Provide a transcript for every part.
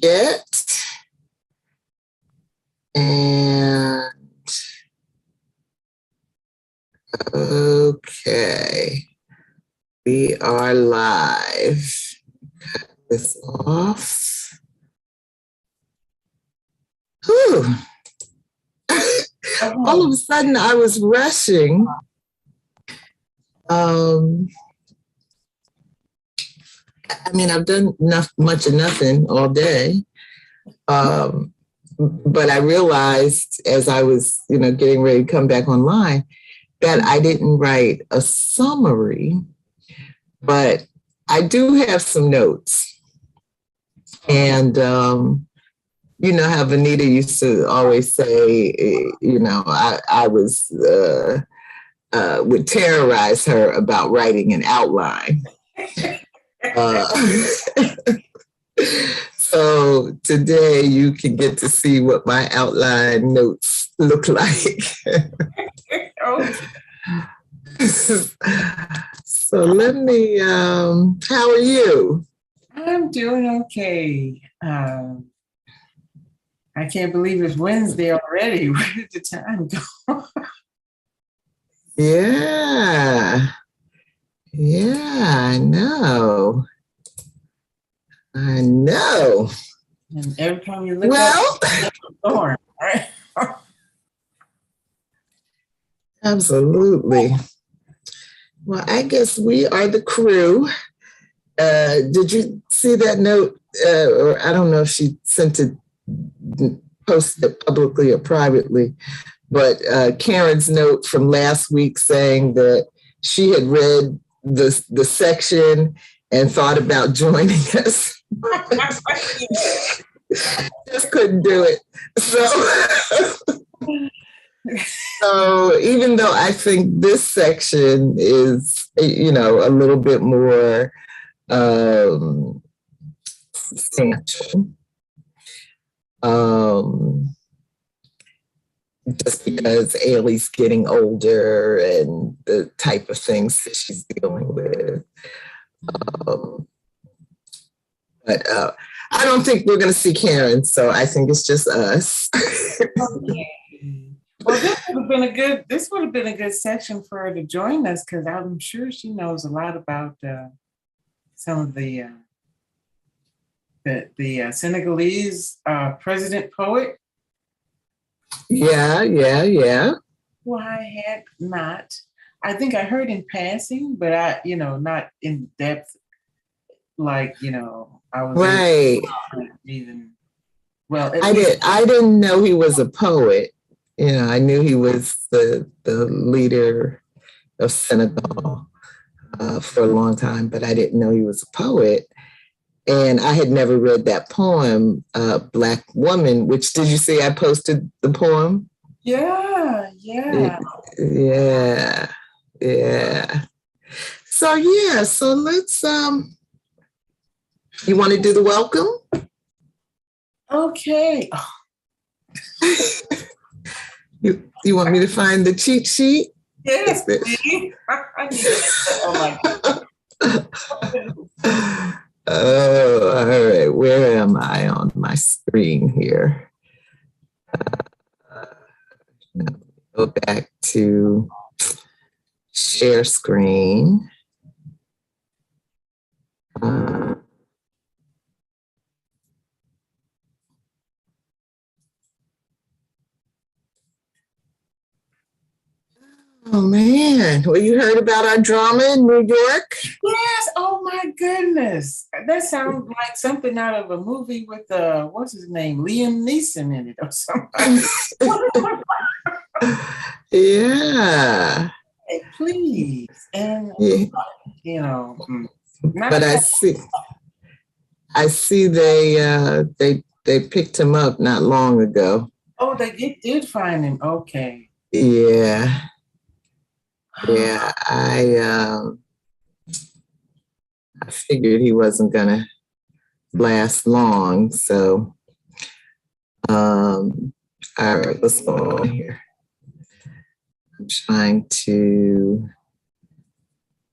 Georgette. And okay, we are live. Cut this off. Whew. All of a sudden, I was rushing. I mean, I've done much of nothing all day. But I realized as I was, getting ready to come back online that I didn't write a summary, but I do have some notes. And, you know how Vanita used to always say, I was, would terrorize her about writing an outline. So today you can get to see what my outline notes look like. So let me, how are you? I'm doing okay. I can't believe it's Wednesday already. Where did the time go? Yeah, I know. And every time you look up, it's a storm, right? Absolutely. Well, I guess we are the crew. Did you see that note? Or I don't know if she sent it, posted it publicly or privately, but Karen's note from last week saying that she had read the section and thought about joining us. Just couldn't do it. So even though I think this section is, a little bit more substantial, just because Ailey's getting older and the type of things that she's dealing with. But I don't think we're going to see Karen, so I think it's just us. Okay. Well, this would have been a good section for her to join us, because I'm sure she knows a lot about some of the Senegalese president poet. Yeah. Why heck not? I think I heard in passing, but I, not in depth. Like, I was right. Even well. I didn't know he was a poet. I knew he was the leader of Senegal for a long time, but I didn't know he was a poet. And I had never read that poem, Black Woman, which, did you see I posted the poem? Yeah. So let's, you want to do the welcome? Okay. You want me to find the cheat sheet? Yes, please. Oh my God. Oh, all right. Where am I on my screen here? Go back to share screen. Oh man, well, you heard about our drama in New York? Yes, oh my goodness. That sounds like something out of a movie with what's his name? Liam Neeson in it or something. Yeah. Hey, please. And but I see they picked him up not long ago. Oh, they did find him. Okay. Yeah. Yeah, I figured he wasn't gonna last long, so all right, let's go on here. I'm trying to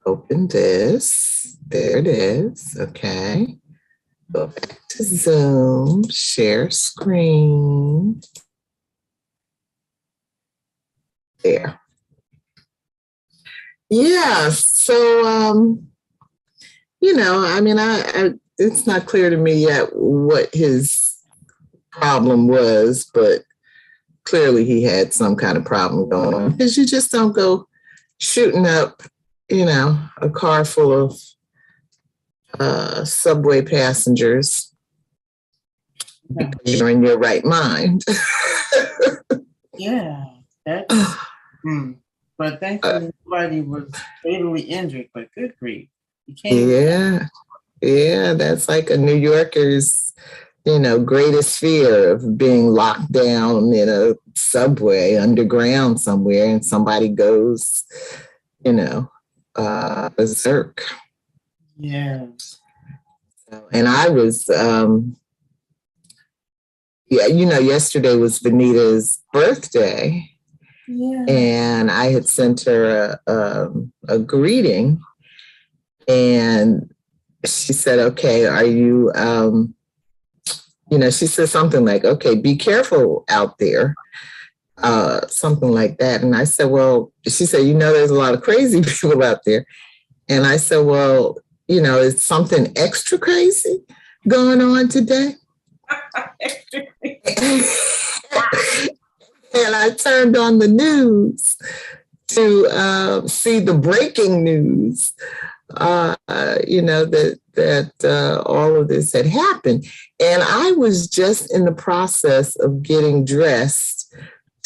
open this. There it is. Okay. Go back to Zoom, share screen. There. Yeah, so, it's not clear to me yet what his problem was, but clearly he had some kind of problem going on, because you just don't go shooting up, a car full of subway passengers because you're in your right mind. Yeah, that's. But thankfully, nobody was fatally injured. But good grief, you can't. Yeah, that's like a New Yorker's, greatest fear of being locked down in a subway underground somewhere, and somebody goes, berserk. Yeah. And I was, yesterday was Vanita's birthday. Yeah. And I had sent her a greeting, and she said, okay, are you, she said something like, okay, be careful out there, something like that. And I said, well, she said, there's a lot of crazy people out there. And I said, well, is something extra crazy going on today? And I turned on the news to see the breaking news, that all of this had happened. And I was just in the process of getting dressed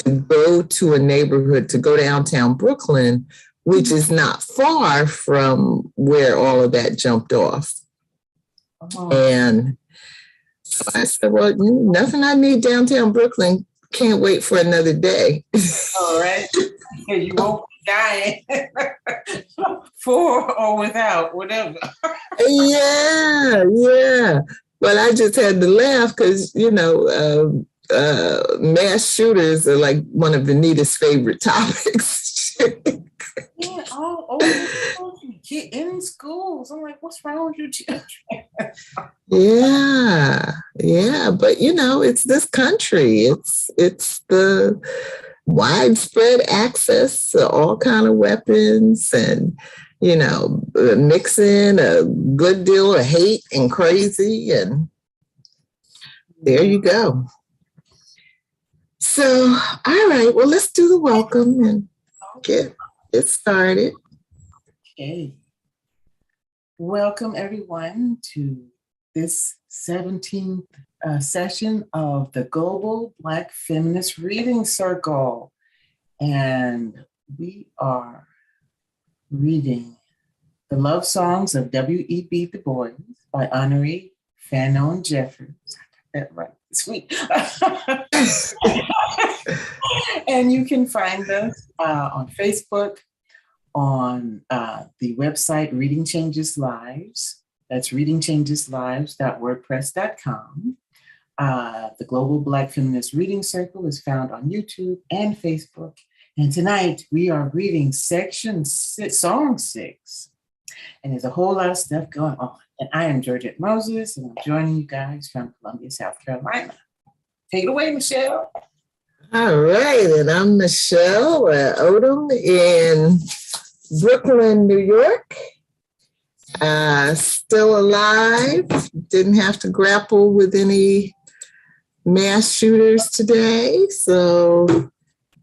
to go to a neighborhood, to go downtown Brooklyn, which is not far from where all of that jumped off. Oh. And so I said, well, nothing I need downtown Brooklyn. Can't wait for another day. All right. You won't be dying. For or without, whatever. Yeah. But I just had to laugh because, mass shooters are like one of Vanita's favorite topics. Yeah, all over the country, in schools. I'm like, what's wrong with you children? Yeah, but it's this country. It's the widespread access to all kind of weapons, and mixing a good deal of hate and crazy, and there you go. So, all right, well, let's do the welcome and get started. Okay. Welcome, everyone, to this 17th session of the Global Black Feminist Reading Circle. And we are reading the Love Songs of W.E.B. Du Bois by Honorée Fanonne Jeffers. I got that right this week. And you can find us on Facebook, on the website Reading Changes Lives. That's readingchangeslives.wordpress.com. The Global Black Feminist Reading Circle is found on YouTube and Facebook. And tonight we are reading Song 6. And there's a whole lot of stuff going on. And I am Georgette Moses, and I'm joining you guys from Columbia, South Carolina. Take it away, Michelle. All right, and I'm Michelle Odom in Brooklyn, New York. Still alive. Didn't have to grapple with any mass shooters today, so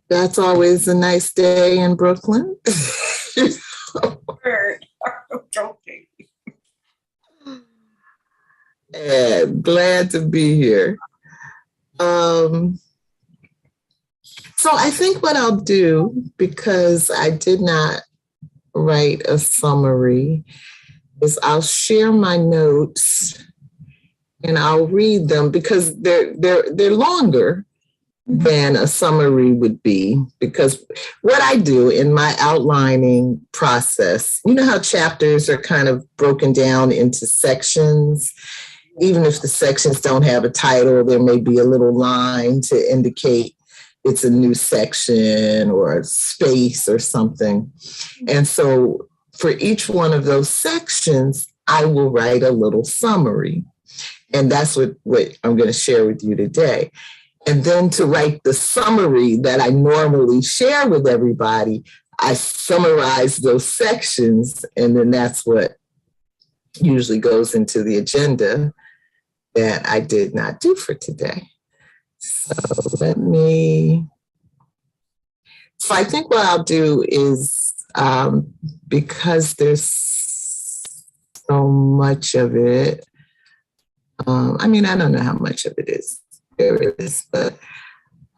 that's always a nice day in Brooklyn. And glad to be here. So I think what I'll do, because I did not write a summary, is I'll share my notes and I'll read them, because they're longer than a summary would be. Because what I do in my outlining process, how chapters are kind of broken down into sections. Even if the sections don't have a title, there may be a little line to indicate it's a new section or a space or something. And so for each one of those sections, I will write a little summary. And that's what I'm going to share with you today. And then to write the summary that I normally share with everybody, I summarize those sections, and then that's what usually goes into the agenda that I did not do for today. So I think what I'll do is, because there's so much of it, I don't know how much of it is. There is, but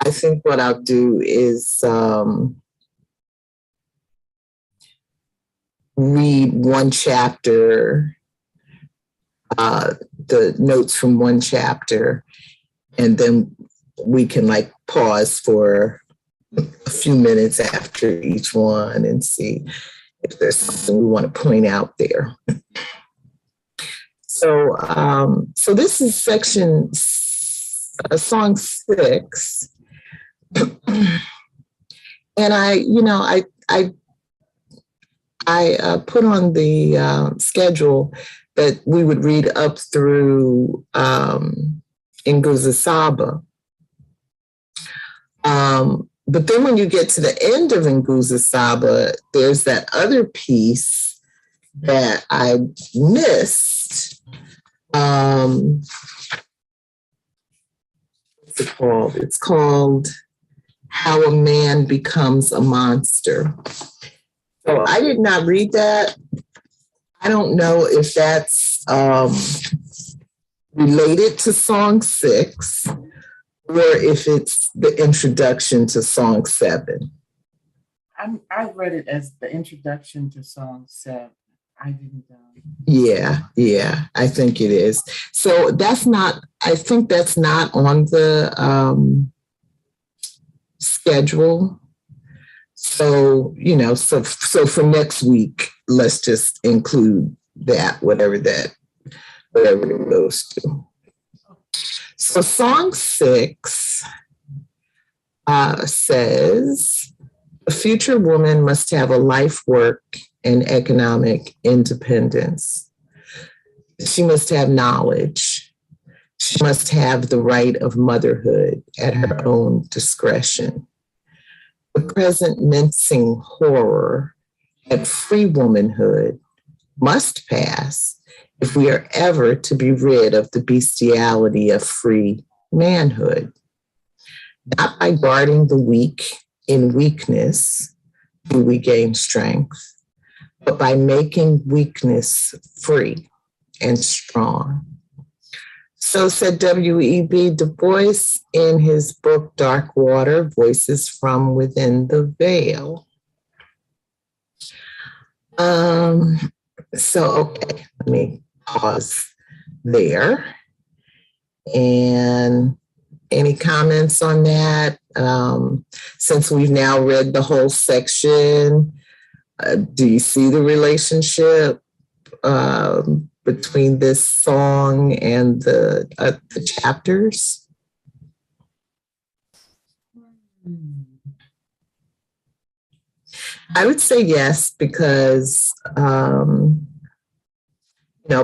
I think what I'll do is read one chapter, the notes from one chapter, and then we can pause for a few minutes after each one and see if there's something we want to point out there. So this is section song 6, and I put on the schedule that we would read up through Nguzo Saba. But then when you get to the end of Nguzo Saba, there's that other piece that I missed. What's it called? It's called How a Man Becomes a Monster. So I did not read that. I don't know if that's related to song 6 or if it's the introduction to song 7. I read it as the introduction to song 7. I didn't know. Yeah, I think it is. So I think that's not on the schedule. So, so for next week, let's just include that, whatever it goes to. So song 6 says, a future woman must have a life work and economic independence. She must have knowledge. She must have the right of motherhood at her own discretion. The present mincing horror at free womanhood must pass if we are ever to be rid of the bestiality of free manhood. Not by guarding the weak in weakness do we gain strength, but by making weakness free and strong. So said W.E.B. Du Bois in his book, Dark Water, Voices from Within the Veil. Okay, let me pause there. And any comments on that? Since we've now read the whole section, do you see the relationship between this song and the chapters? I would say yes, because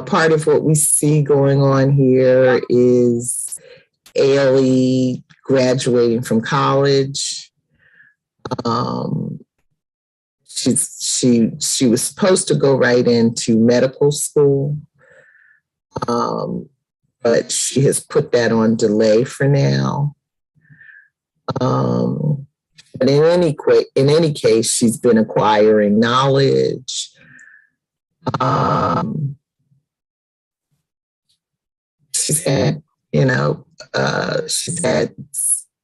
part of what we see going on here is Ailey graduating from college. She was supposed to go right into medical school, but she has put that on delay for now. But in any case, she's been acquiring knowledge. She's had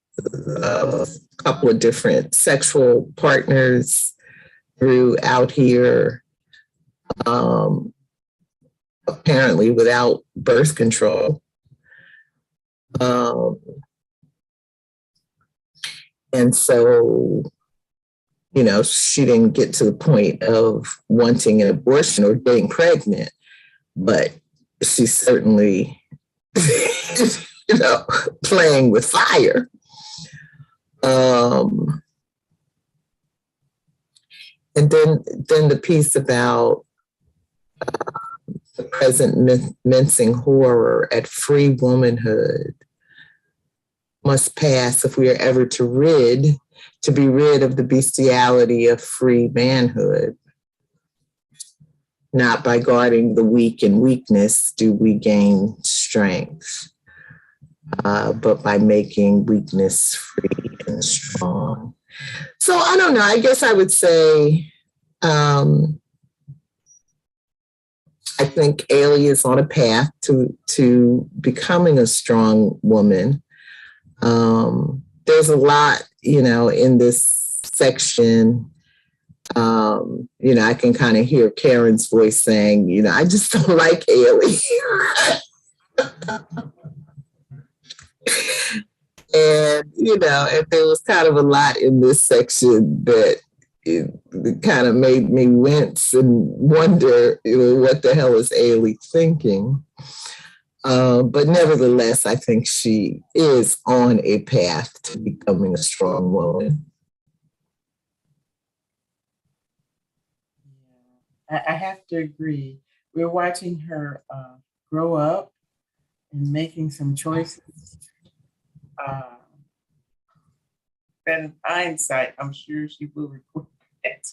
a couple of different sexual partners throughout here, apparently without birth control. And so, she didn't get to the point of wanting an abortion or getting pregnant, but she's certainly, playing with fire. And then the piece about the present mincing horror at free womanhood must pass if we are ever to be rid of the bestiality of free manhood. Not by guarding the weak in weakness do we gain strength, but by making weakness free and strong. So I don't know, I guess I would say, I think Ailey is on a path to becoming a strong woman. There's a lot, in this section. I can kind of hear Karen's voice saying, I just don't like Ailey. And, and there was kind of a lot in this section that it kind of made me wince and wonder, what the hell is Ailey thinking? But nevertheless, I think she is on a path to becoming a strong woman. I have to agree. We're watching her grow up and making some choices that in hindsight, I'm sure she will regret it.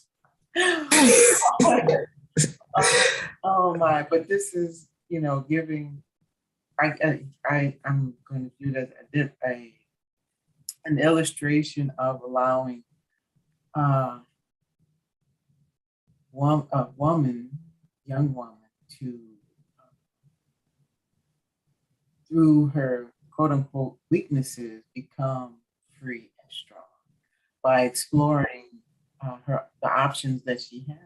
Oh my, but this is, giving, I'm going to do that, an illustration of allowing a young woman to, through her quote unquote weaknesses, become free and strong by exploring the options that she has.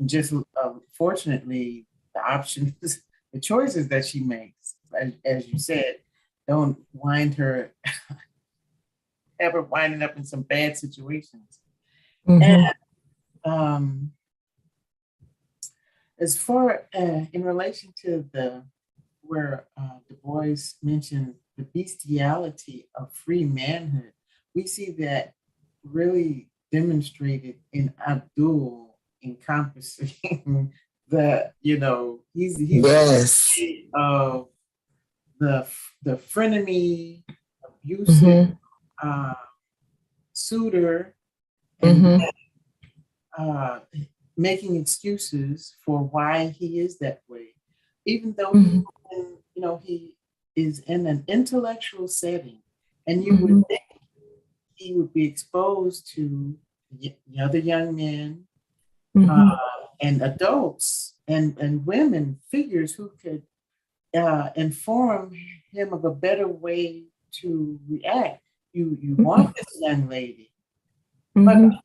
Just fortunately, the options, the choices that she makes, as you said, don't wind her ever winding up in some bad situations. And as far in relation to where Du Bois mentioned the bestiality of free manhood, we see that really demonstrated in Abdul, encompassing the, he's yes, of the frenemy, abusive suitor, and making excuses for why he is that way, even though he is in an intellectual setting, and you would think he would be exposed to other young men and adults and women figures who could inform him of a better way to react. You want this young lady, but what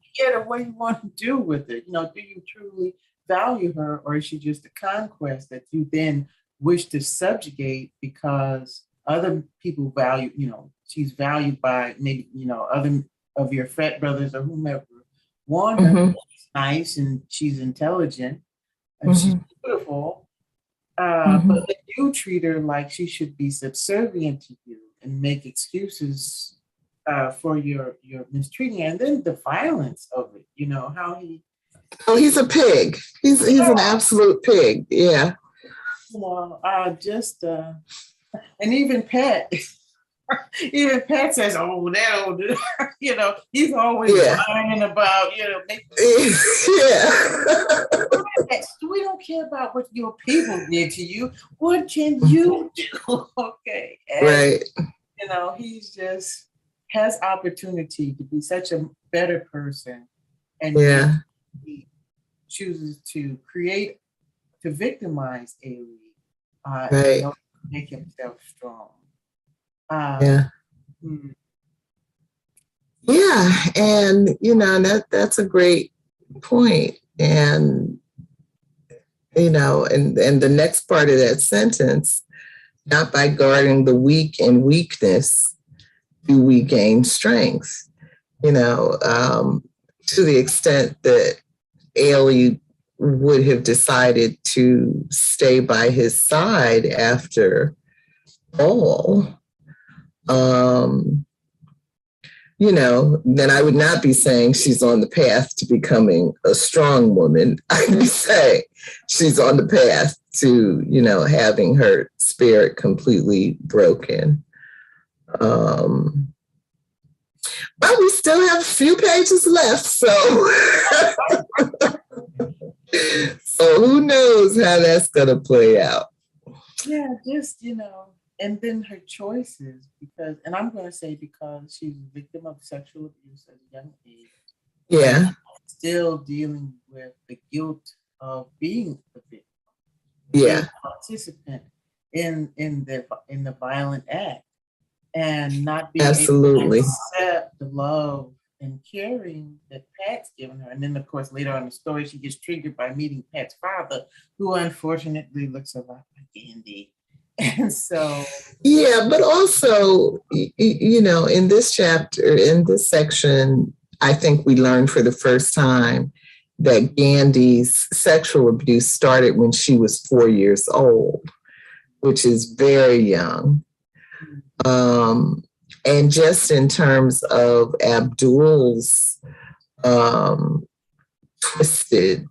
do you want to do with it? Do you truly value her, or is she just a conquest that you then wish to subjugate because other people value, she's valued by maybe, other of your frat brothers or whomever want her. She's nice and she's intelligent and she's beautiful, but you treat her like she should be subservient to you and make excuses for your mistreating, and then the violence of it, how he. Oh, he's a pig. He's an absolute pig. Yeah. And even Pat, says, "Oh, that old," he's always lying about, We don't care about what your people did to you. What can you do? Okay. And, right. He's just has opportunity to be such a better person, and he chooses to victimize Ailey, and make himself strong. And that's a great point. And and the next part of that sentence, not by guarding the weak in weakness do we gain strength, to the extent that Ailey would have decided to stay by his side after all. then I would not be saying she's on the path to becoming a strong woman. I'd be saying she's on the path to, having her spirit completely broken. But we still have a few pages left, so so who knows how that's gonna play out. Yeah, just, and then her choices, and I'm going to say because she's a victim of sexual abuse at a young age. Yeah. Still dealing with the guilt of being a victim. Yeah. A participant in the violent act, and not being absolutely able to accept the love and caring that Pat's given her. And then, of course, later on in the story, she gets triggered by meeting Pat's father, who unfortunately looks a lot like Andy. And so, yeah, but also, in this chapter, in this section, I think we learned for the first time that Gandhi's sexual abuse started when she was 4 years old, which is very young. And just in terms of Abdul's twisted,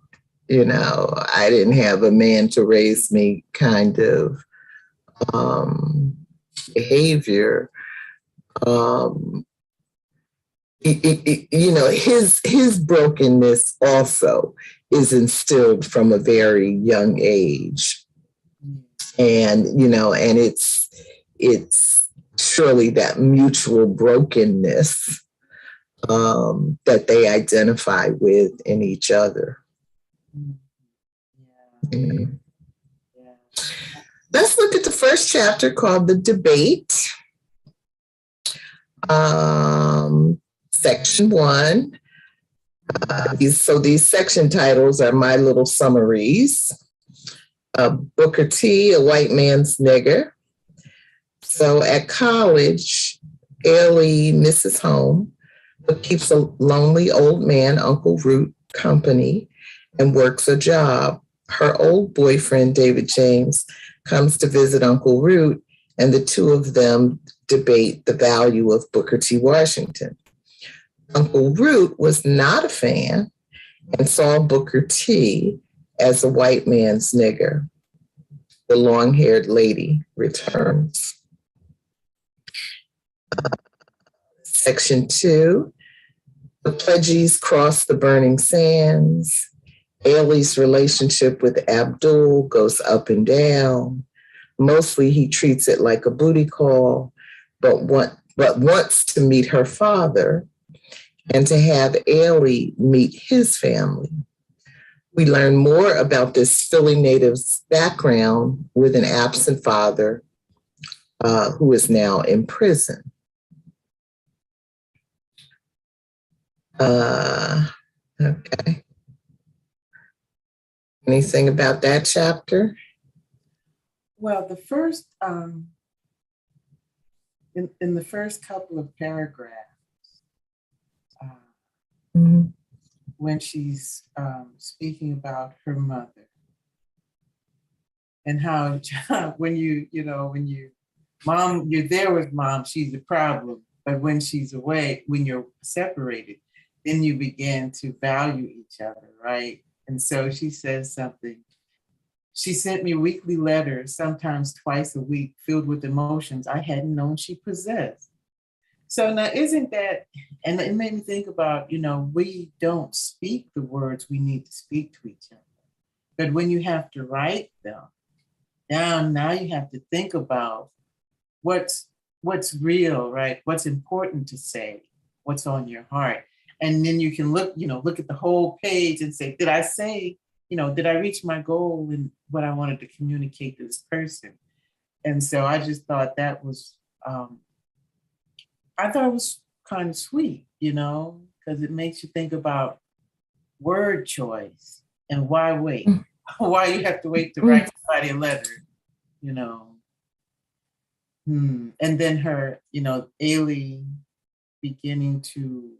I didn't have a man to raise me kind of behavior. His brokenness also is instilled from a very young age, and and it's surely that mutual brokenness that they identify with in each other. Yeah. Let's look at the first chapter called The Debate. Section 1. These section titles are my little summaries. Booker T, a white man's nigger. So at college, Ailey misses home, but keeps a lonely old man, Uncle Root, company and works a job. Her old boyfriend, David James, comes to visit Uncle Root, and the two of them debate the value of Booker T. Washington. Uncle Root was not a fan and saw Booker T as a white man's nigger. The long-haired lady returns. Section 2, the pledges cross the burning sands. Ailey's relationship with Abdul goes up and down. Mostly he treats it like a booty call, but wants to meet her father and to have Ailey meet his family. We learn more about this Philly native's background with an absent father who is now in prison. Okay. Anything about that chapter? Well, the first, in the first couple of paragraphs, when she's speaking about her mother and how when mom, you're there with mom, she's the problem. But when she's away, when you're separated, then you begin to value each other, right? And so she says something. She sent me weekly letters, sometimes twice a week, filled with emotions I hadn't known she possessed. So now isn't that, and it made me think about, we don't speak the words we need to speak to each other. But when you have to write them down, now you have to think about what's real, right? What's important to say, what's on your heart. And then you can look at the whole page and say, did I say, did I reach my goal in what I wanted to communicate to this person? And so I just thought that was, I thought it was kind of sweet, because it makes you think about word choice and why wait? Why you have to wait to write somebody a letter, And then her, Ailey beginning to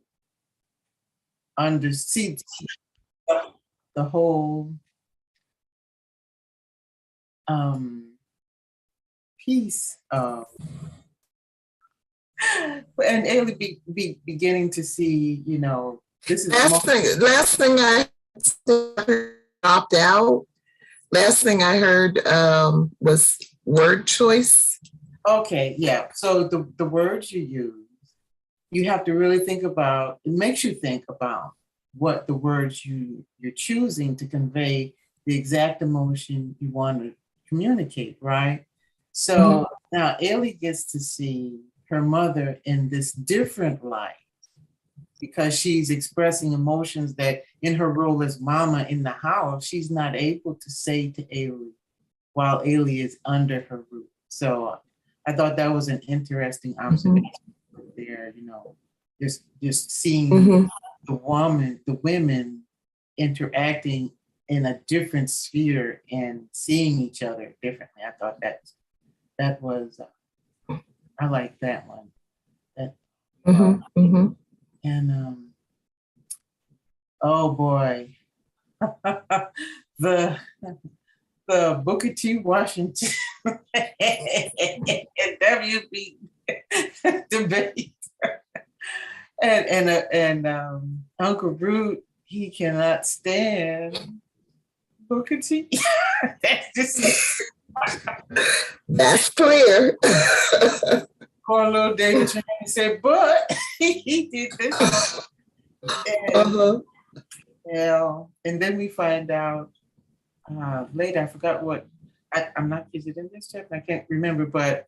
see the whole piece of And Ailey be beginning to see, this is last thing I dropped out. Last thing I heard was word choice. Okay, yeah. So the words you use, you have to really think about, it makes you think about what the words you're choosing to convey the exact emotion you want to communicate, right? So now Ailey gets to see her mother in this different light because she's expressing emotions that in her role as mama in the house, she's not able to say to Ailey while Ailey is under her roof. So I thought that was an interesting observation there, just seeing the women interacting in a different sphere and seeing each other differently. I thought that was, I like that one. And oh boy, the Booker T. Washington and W.E.B debate, and Uncle Root, he cannot stand Booker T. That's just that's clear. Poor little David trying to say, but he did this. And, and then we find out later, I forgot what, I'm not, is it in this chapter? I can't remember, but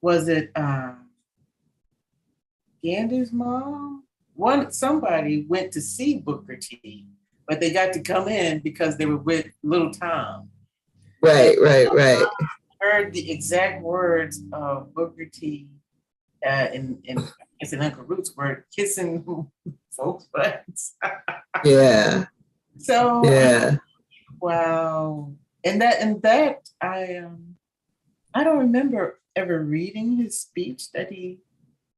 was it Gandy's mom? Somebody went to see Booker T, but they got to come in because they were with little Tom. Right. Heard the exact words of Booker T in Uncle Root's word, kissing folks' butts. Yeah. So yeah. Wow. And that I don't remember ever reading his speech that he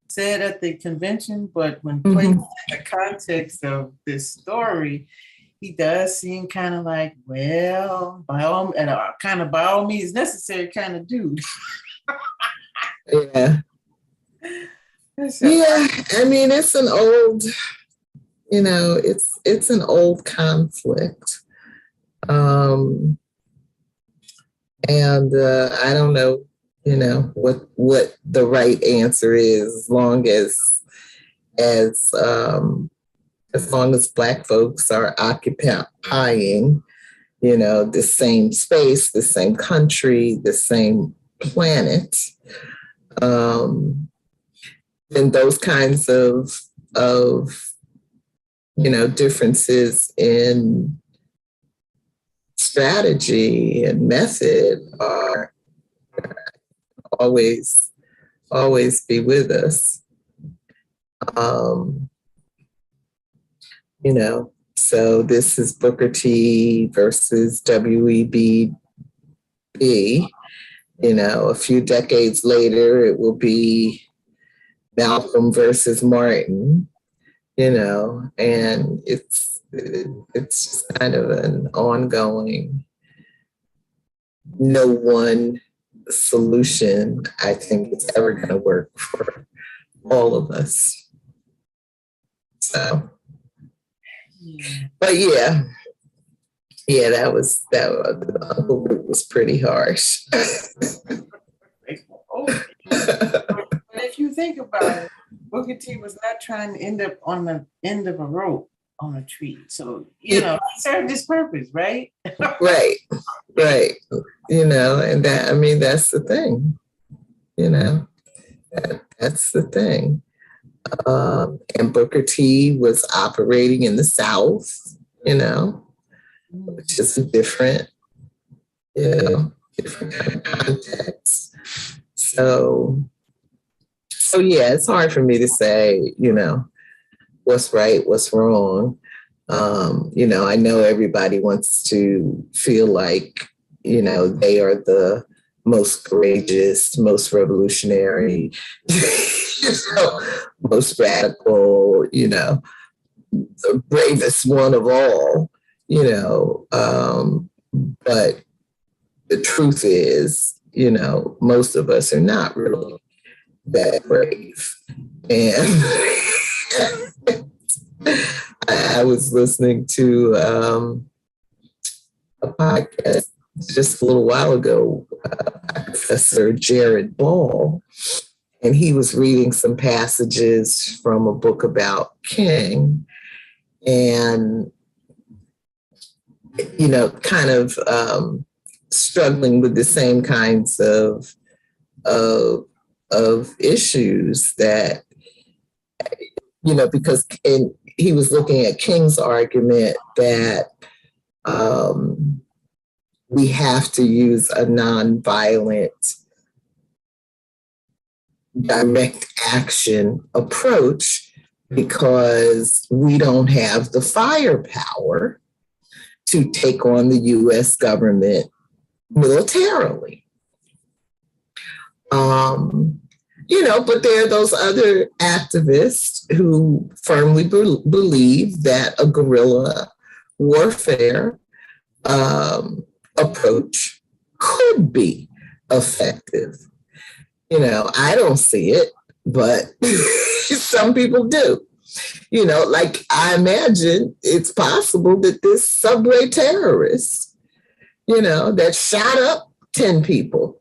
said at the convention, but when placed in the context of this story, he does seem kind of like, well, by all means necessary kind of dude. Yeah. Yeah. I mean, it's an old, it's an old conflict. And I don't know, what the right answer is, as long as Black folks are occupying, the same space, the same country, the same planet, then those kinds of differences in strategy and method are always be with us. So this is Booker T versus W.E.B. A few decades later, it will be Malcolm versus Martin, and it's just kind of an ongoing, no one solution, I think, is ever going to work for all of us. So, but yeah, that was pretty harsh. But if you think about it, Booker T was not trying to end up on the end of a rope on a tree. So, he served his purpose, right? Right. And that's the thing, that's the thing. And Booker T was operating in the South, which is different, different kind of context. So yeah, it's hard for me to say, what's right, what's wrong. I know everybody wants to feel like, they are the most courageous, most revolutionary, most radical, the bravest one of all, but the truth is, most of us are not really that brave. And I was listening to a podcast just a little while ago, Professor Jared Ball, and he was reading some passages from a book about King, and, you know, kind of struggling with the same kinds of issues that, you know, because he was looking at King's argument that we have to use a nonviolent direct action approach because we don't have the firepower to take on the US government militarily. You know, but there are those other activists who firmly believe that a guerrilla warfare approach could be effective. You know, I don't see it, but some people do. You know, like I imagine it's possible that this subway terrorist, you know, that shot up 10 people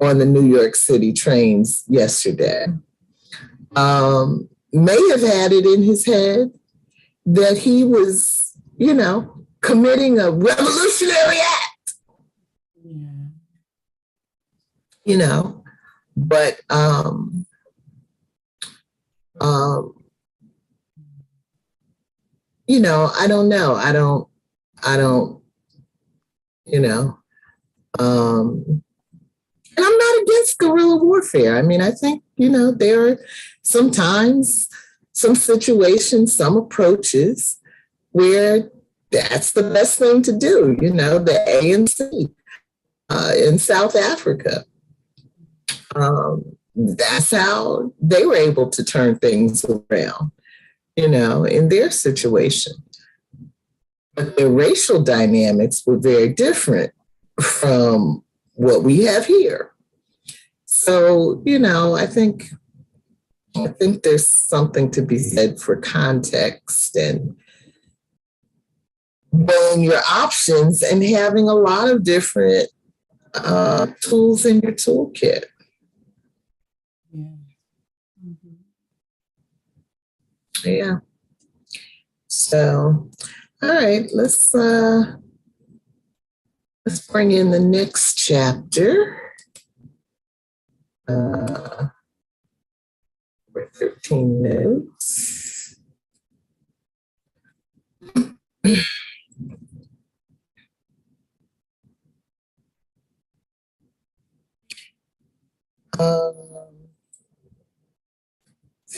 on the New York City trains yesterday, may have had it in his head that he was, you know, committing a revolutionary act. Yeah. You know, but you know, I don't know. I don't, you know, and I'm not against guerrilla warfare. I mean, I think, you know, there are sometimes some situations, some approaches where that's the best thing to do. You know, the ANC in South Africa, that's how they were able to turn things around, you know, in their situation. But the racial dynamics were very different from what we have here. So, you know, I think there's something to be said for context and weighing your options and having a lot of different tools in your toolkit. Yeah. Mm-hmm. Yeah. So, all right, let's bring in the next chapter. For 13 notes.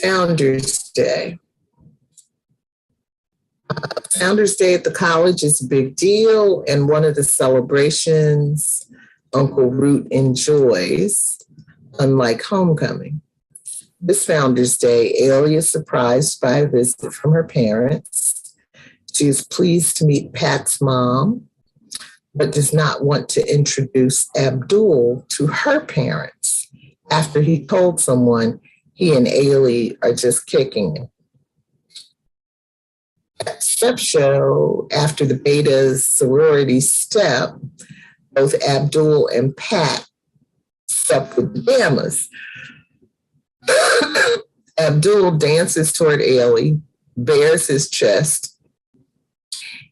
Founders Day. Founders Day at the college is a big deal, and one of the celebrations Uncle Root enjoys, unlike homecoming. This Founders Day, Ailey is surprised by a visit from her parents. She is pleased to meet Pat's mom, but does not want to introduce Abdul to her parents after he told someone he and Ailey are just kicking it. At step show, after the Beta's sorority step, both Abdul and Pat step with the Gammas. Abdul dances toward Ailey, bares his chest,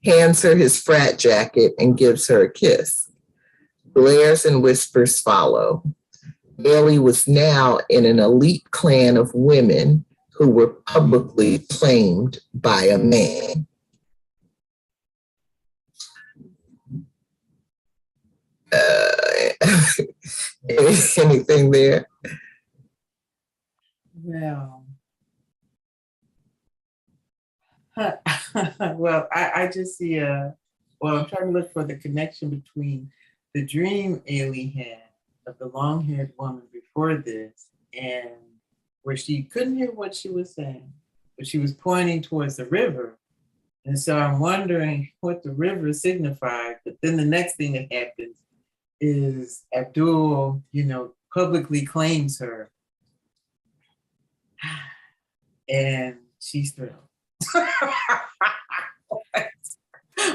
hands her his frat jacket, and gives her a kiss. Glares and whispers follow. Ailey was now in an elite clan of women who were publicly claimed by a man. Anything there? Well, well, I just see I'm trying to look for the connection between the dream Ailey had of the long-haired woman before this, and where she couldn't hear what she was saying, but she was pointing towards the river. And so I'm wondering what the river signified. But then the next thing that happens is Abdul, you know, publicly claims her and she's thrilled.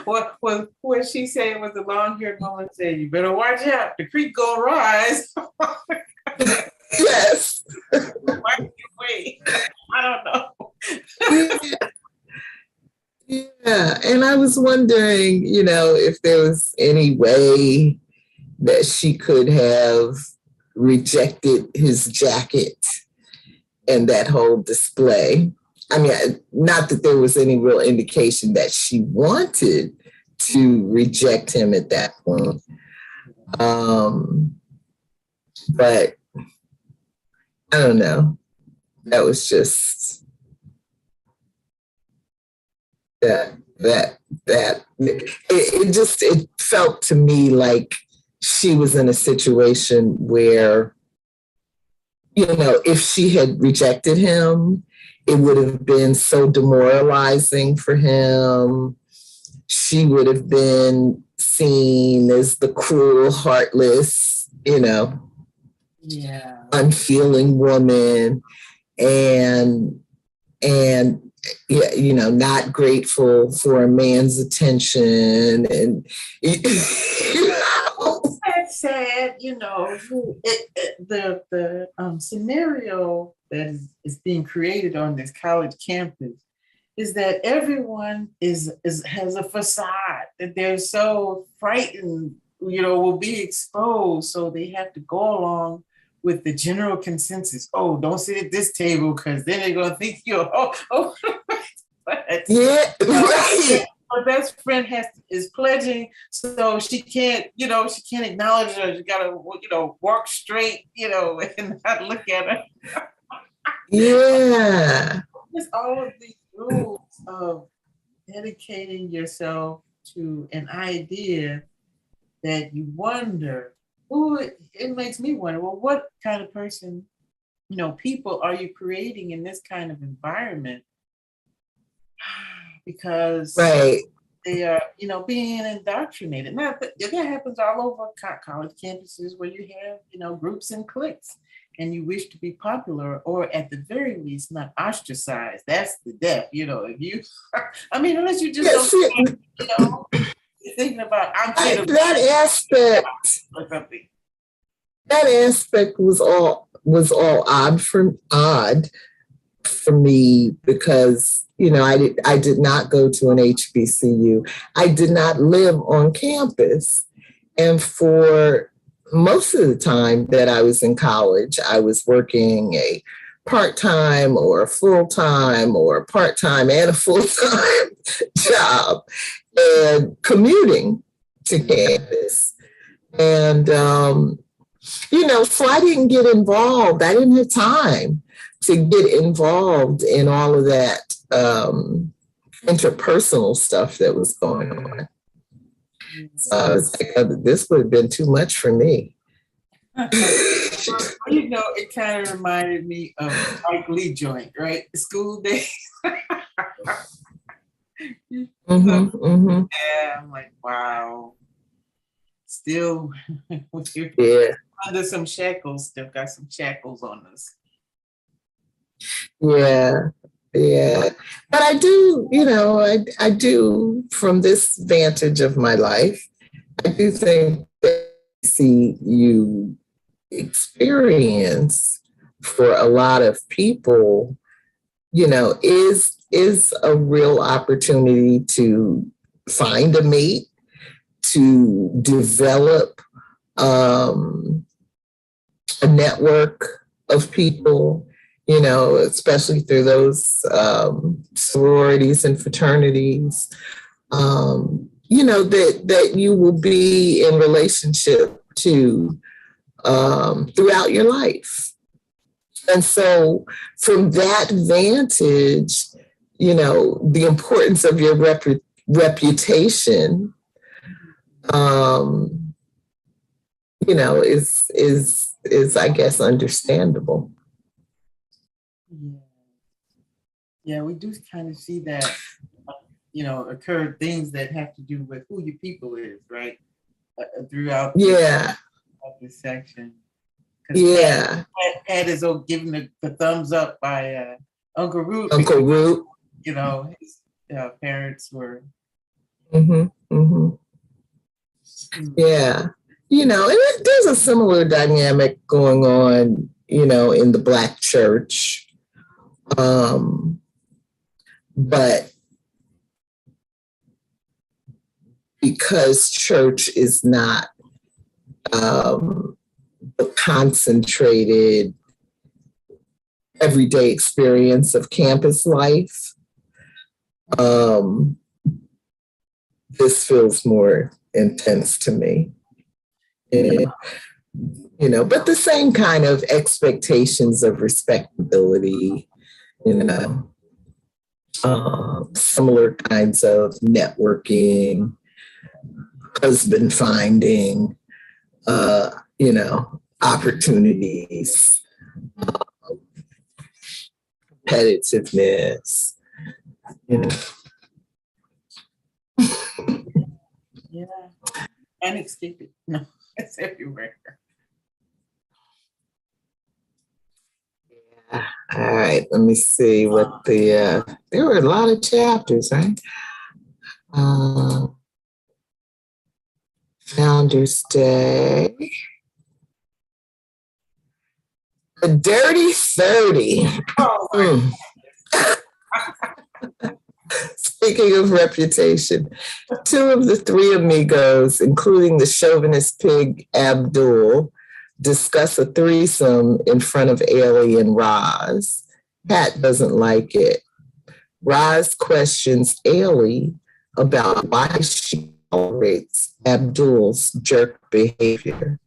What she said was the long-haired woman said, "You better watch out. The creek gonna rise." Yes. Wait, I don't know. Yeah, and I was wondering, if there was any way that she could have rejected his jacket and that whole display. I mean, not that there was any real indication that she wanted to reject him at that point. But I don't know. That was just it felt to me like she was in a situation where, if she had rejected him, it would have been so demoralizing for him. She would have been seen as the cruel, heartless, unfeeling woman, and yeah, not grateful for a man's attention, and That's sad. The scenario that is being created on this college campus is that everyone has a facade, that they're so frightened, will be exposed, so they have to go along with the general consensus. Oh, don't sit at this table because then they're gonna think you're yeah, right. Her best friend is pledging, so she can't acknowledge her. She gotta walk straight, and not look at her. Yeah. Just all of these rules of dedicating yourself to an idea that you wonder. It makes me wonder, well, what kind of person, people are you creating in this kind of environment? Because right. They are, being indoctrinated. Now, that happens all over college campuses where you have, groups and cliques, and you wish to be popular, or at the very least, not ostracized. That's the death, if you, unless you just don't, you're thinking about, that aspect was all odd for me because, I did not go to an HBCU. I did not live on campus. And for most of the time that I was in college, I was working a part-time or a full-time or a part-time and a full-time job and commuting to campus. And, so I didn't get involved. I didn't have time to get involved in all of that interpersonal stuff that was going on. So I was like, this would have been too much for me. It kind of reminded me of Mike Lee joint, right? School days. Mm-hmm. Yeah, I'm like, wow. Still, under some shackles, still got some shackles on us. Yeah. But I do, I do, from this vantage of my life, I do think that you experience for a lot of people, is a real opportunity to find a mate, to develop a network of people, especially through those sororities and fraternities, that you will be in relationship to throughout your life. And so from that vantage, the importance of your reputation, is I guess understandable. Yeah, we do kind of see that, occur, things that have to do with who your people is, right? Throughout this section. Yeah. Pat is giving the thumbs up by Uncle Root. Uncle Root. You know, his parents were. Mm-hmm. Mm-hmm. Yeah. You know, and there's a similar dynamic going on, you know, in the Black church. But because church is not the concentrated everyday experience of campus life, this feels more intense to me. And, you know, but the same kind of expectations of respectability, you know, similar kinds of networking, husband finding, you know, opportunities, competitiveness, you know. Yeah, and expected. No, it's everywhere. Yeah. All right, let me see what there were a lot of chapters, right? Founders Day. The Dirty 30. Oh, speaking of reputation, two of the three amigos, including the chauvinist pig Abdul, discuss a threesome in front of Ailey and Roz. Pat doesn't like it. Roz questions Ailey about why she tolerates Abdul's jerk behavior.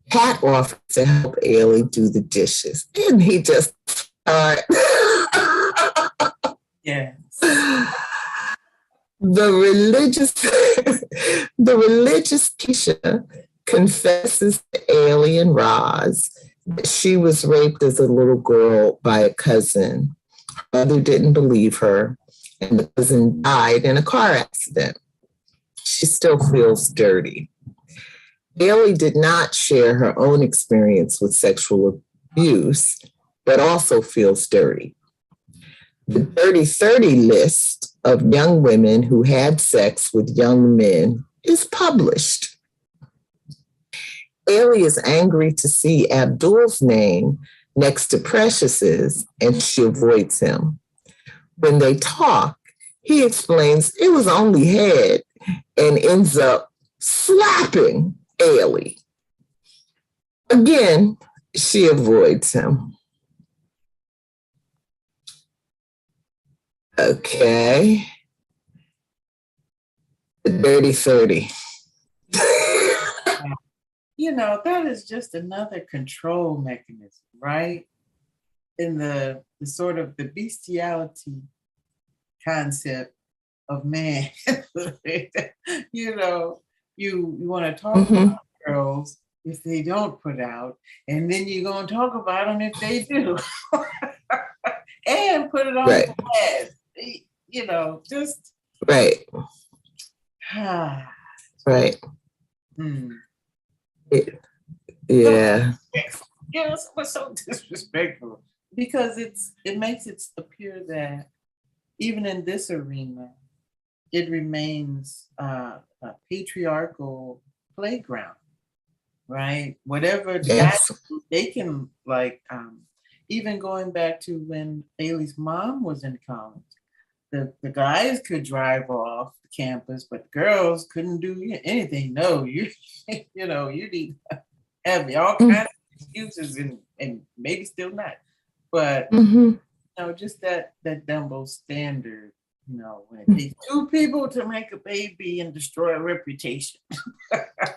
Pat offers to help Ailey do the dishes, and he just Yes. The religious Keisha confesses to Ailey and Roz that she was raped as a little girl by a cousin. Her mother didn't believe her, and the cousin died in a car accident. She still feels dirty. Ailey did not share her own experience with sexual abuse, but also feels dirty. The Dirty 30 list of young women who had sex with young men is published. Ailey is angry to see Abdul's name next to Precious's, and she avoids him. When they talk, he explains it was only head and ends up slapping Ailey. Again, she avoids him. Okay. The Dirty 30. You know, that is just another control mechanism, right? In the sort of the bestiality concept of man. You know, you want to talk about girls if they don't put out, and then you're going to talk about them if they do. And put it on right. blast. You know, just right. Right. Yeah. Yes, but so disrespectful because it makes it appear that even in this arena, it remains a patriarchal playground, right? Whatever yes. they can like. Even going back to when Ailey's mom was in college, the guys could drive off the campus, but girls couldn't do anything. No, you know, you need to have all kinds of excuses and maybe still not. But you know, just that double standard, you know, when it takes two people to make a baby and destroy a reputation.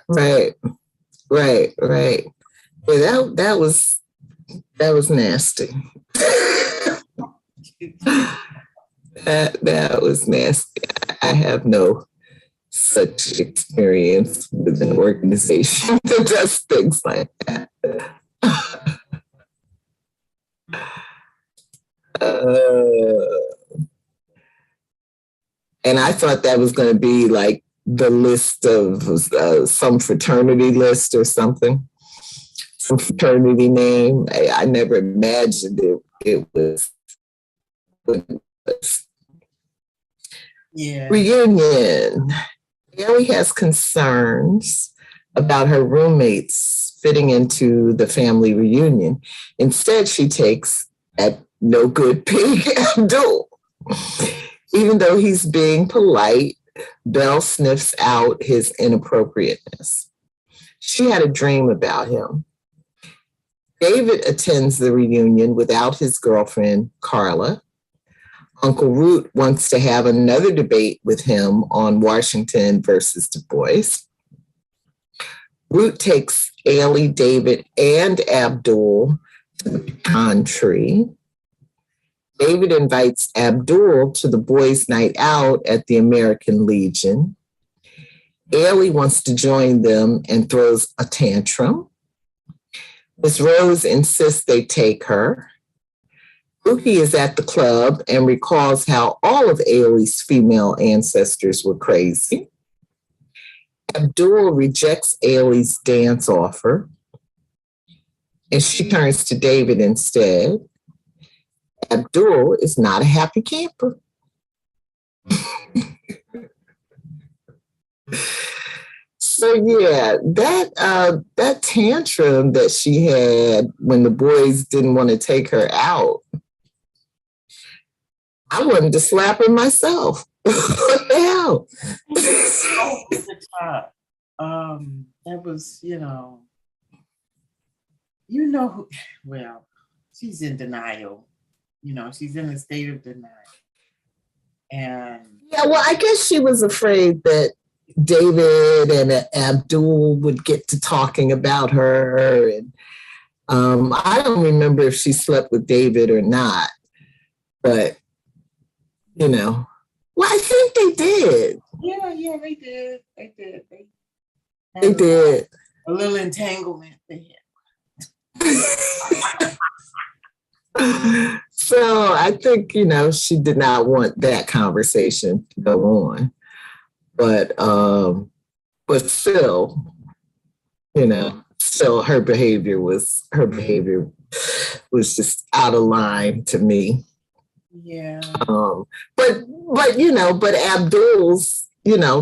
Right. Yeah, that was nasty. that was nasty. I have no such experience with an organization that does things like that. And I thought that was going to be like the list of some fraternity list or something. Some fraternity name. I never imagined it was Yeah. Reunion. Ailey has concerns about her roommates fitting into the family reunion. Instead, she takes at no good pig Abdul. Even though he's being polite, Belle sniffs out his inappropriateness. She had a dream about him. David attends the reunion without his girlfriend, Carla. Uncle Root wants to have another debate with him on Washington versus Du Bois. Root takes Ailey, David, and Abdul to the pecan tree. David invites Abdul to the boys' night out at the American Legion. Ailey wants to join them and throws a tantrum. Miss Rose insists they take her. Pookie is at the club and recalls how all of Ailey's female ancestors were crazy. Abdul rejects Ailey's dance offer, and she turns to David instead. Abdul is not a happy camper. So yeah, that tantrum that she had when the boys didn't want to take her out, I wanted to slap her myself. What the hell? Over the top. That was, who, well, she's in denial. She's in a state of denial. And yeah, well, I guess she was afraid that David and Abdul would get to talking about her. And I don't remember if she slept with David or not, but, well, I think they did. Yeah, they did. They did. A little entanglement they had. So I think, she did not want that conversation to go on. But still, still her behavior was just out of line to me. Yeah. But Abdul's,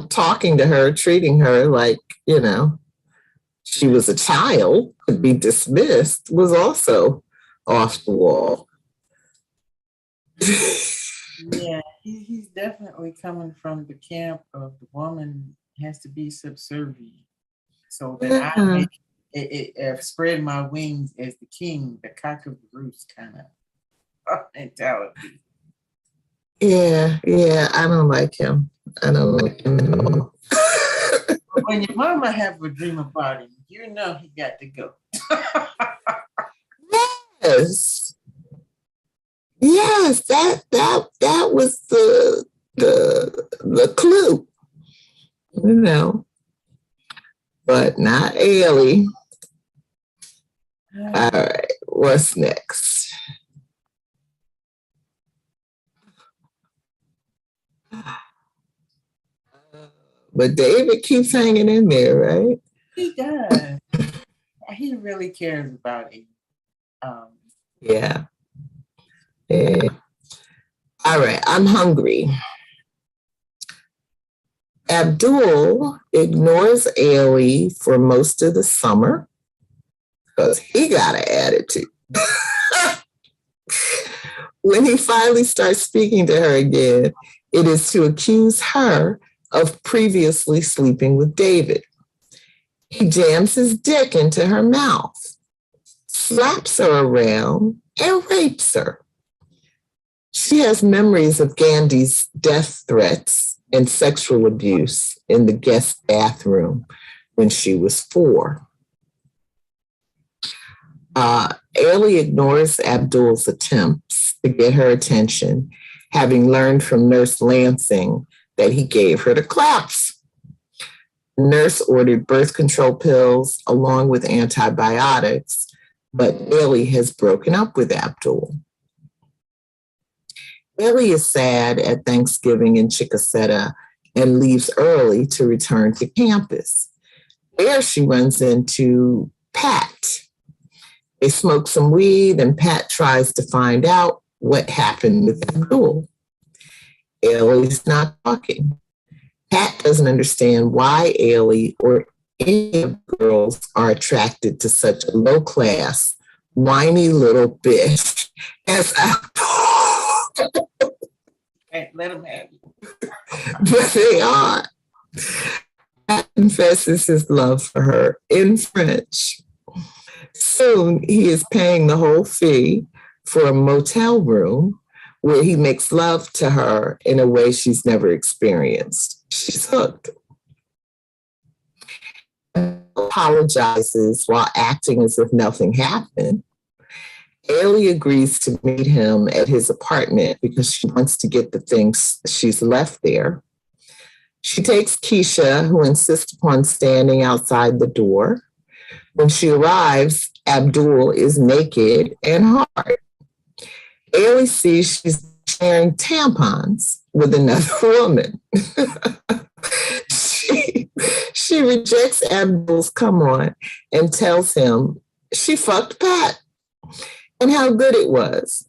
talking to her, treating her like, she was a child to be dismissed was also off the wall. Yeah, he's definitely coming from the camp of the woman has to be subservient. So that I spread my wings as the king, the cock of the roost kind of mentality. Yeah, I don't like him. I don't like him at all. When your mama have a dream about him, he got to go. Yes, that was the clue, but not Ailey. All right, what's next? But David keeps hanging in there, right? He does. He really cares about it. Yeah. All right, I'm hungry. Abdul ignores Ailey for most of the summer because he got an attitude. When he finally starts speaking to her again, it is to accuse her of previously sleeping with David. He jams his dick into her mouth, slaps her around, and rapes her. She has memories of Gandhi's death threats and sexual abuse in the guest bathroom when she was 4. Ailey ignores Abdul's attempts to get her attention, having learned from Nurse Lansing that he gave her the claps. The nurse ordered birth control pills along with antibiotics, but Ailey has broken up with Abdul. Ailey is sad at Thanksgiving in Chickasetta and leaves early to return to campus. There she runs into Pat. They smoke some weed and Pat tries to find out what happened with Abdul. Ailey's not talking. Pat doesn't understand why Ailey or any of the girls are attracted to such a low-class, whiny little bitch as Abdul. Hey, let him have it. But they are. Pat confesses his love for her in French. Soon, he is paying the whole fee for a motel room where he makes love to her in a way she's never experienced. She's hooked. Apologizes while acting as if nothing happened. Ailey agrees to meet him at his apartment because she wants to get the things she's left there. She takes Keisha, who insists upon standing outside the door. When she arrives, Abdul is naked and hard. Ailey sees she's sharing tampons with another woman. She rejects Abdul's come on and tells him she fucked Pat and how good it was.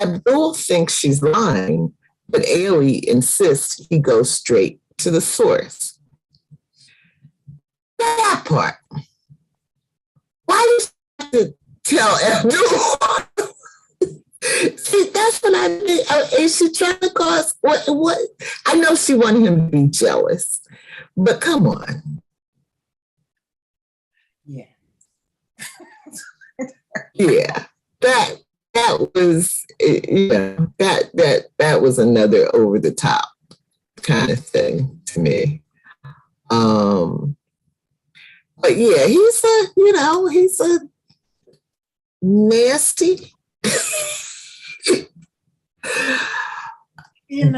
Abdul thinks she's lying, but Ailey insists he goes straight to the source. That part. Why did you have to tell Abdul? See, that's what I mean. Is she trying to cause what? I know she wanted him to be jealous, but come on. Yeah. Yeah. That was that was another over the top kind of thing to me. But yeah, he's a nasty,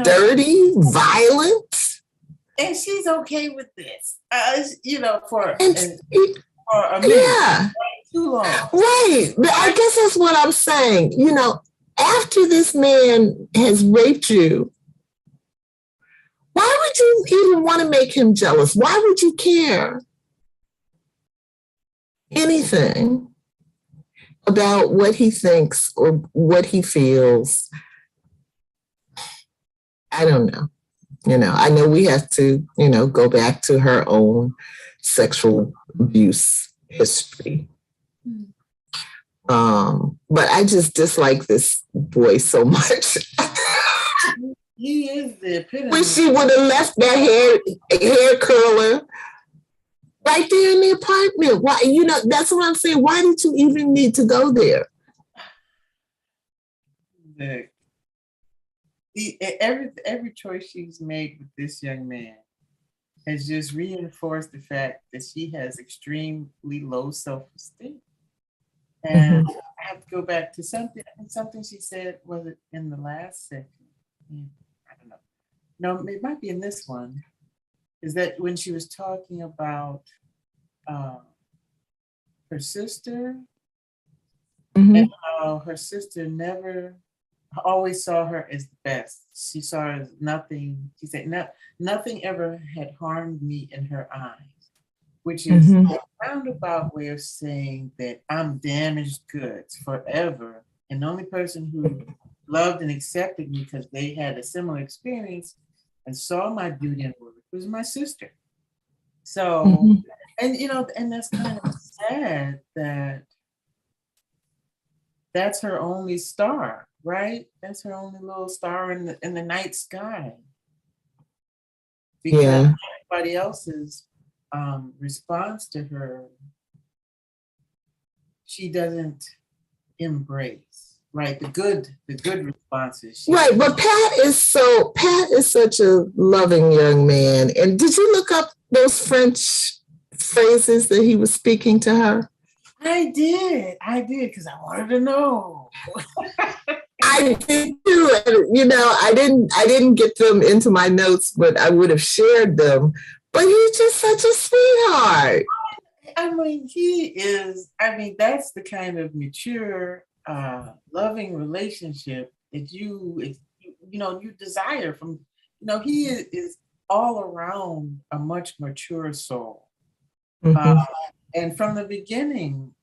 dirty, violent. And she's okay with this, for a minute. Yeah. Too long. Right. But I guess that's what I'm saying. After this man has raped you, why would you even want to make him jealous? Why would you care anything about what he thinks or what he feels? I don't know. I know we have to, go back to her own sexual abuse history. But I just dislike this boy so much. He is the epitome. Wish she would have left that hair curler right there in the apartment. Why? That's what I'm saying. Why did you even need to go there? Every choice she's made with this young man has just reinforced the fact that she has extremely low self-esteem. And I have to go back to something she said, was it in the last section? I don't know. No, it might be in this one. Is that when she was talking about her sister and how her sister never always saw her as the best. She saw her as nothing. She said, nothing ever had harmed me in her eyes, which is a roundabout way of saying that I'm damaged goods forever. And the only person who loved and accepted me because they had a similar experience and saw my beauty and worth was my sister. So, and that's kind of sad that that's her only star, right? That's her only little star in the night sky. Because everybody else's response to her, she doesn't embrace, right? The good responses. Right, but Pat is such a loving young man. And did you look up those French phrases that he was speaking to her? I did, because I wanted to know. I did too. And, I didn't get them into my notes, but I would have shared them. But he's just such a sweetheart. That's the kind of mature, loving relationship that you desire from, he is all around a much mature soul. And from the beginning,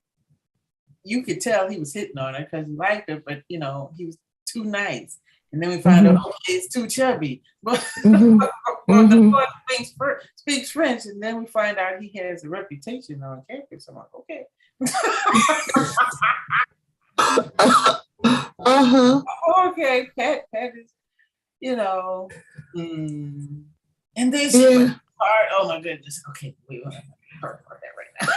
you could tell he was hitting on her because he liked her, but he was too nice. And then we find out, okay, it's too chubby. But the boy speaks French, and then we find out he has a reputation on campus. I'm like, okay. Okay, Pat is, and this part, oh my goodness. Okay, we won't talk about that right now.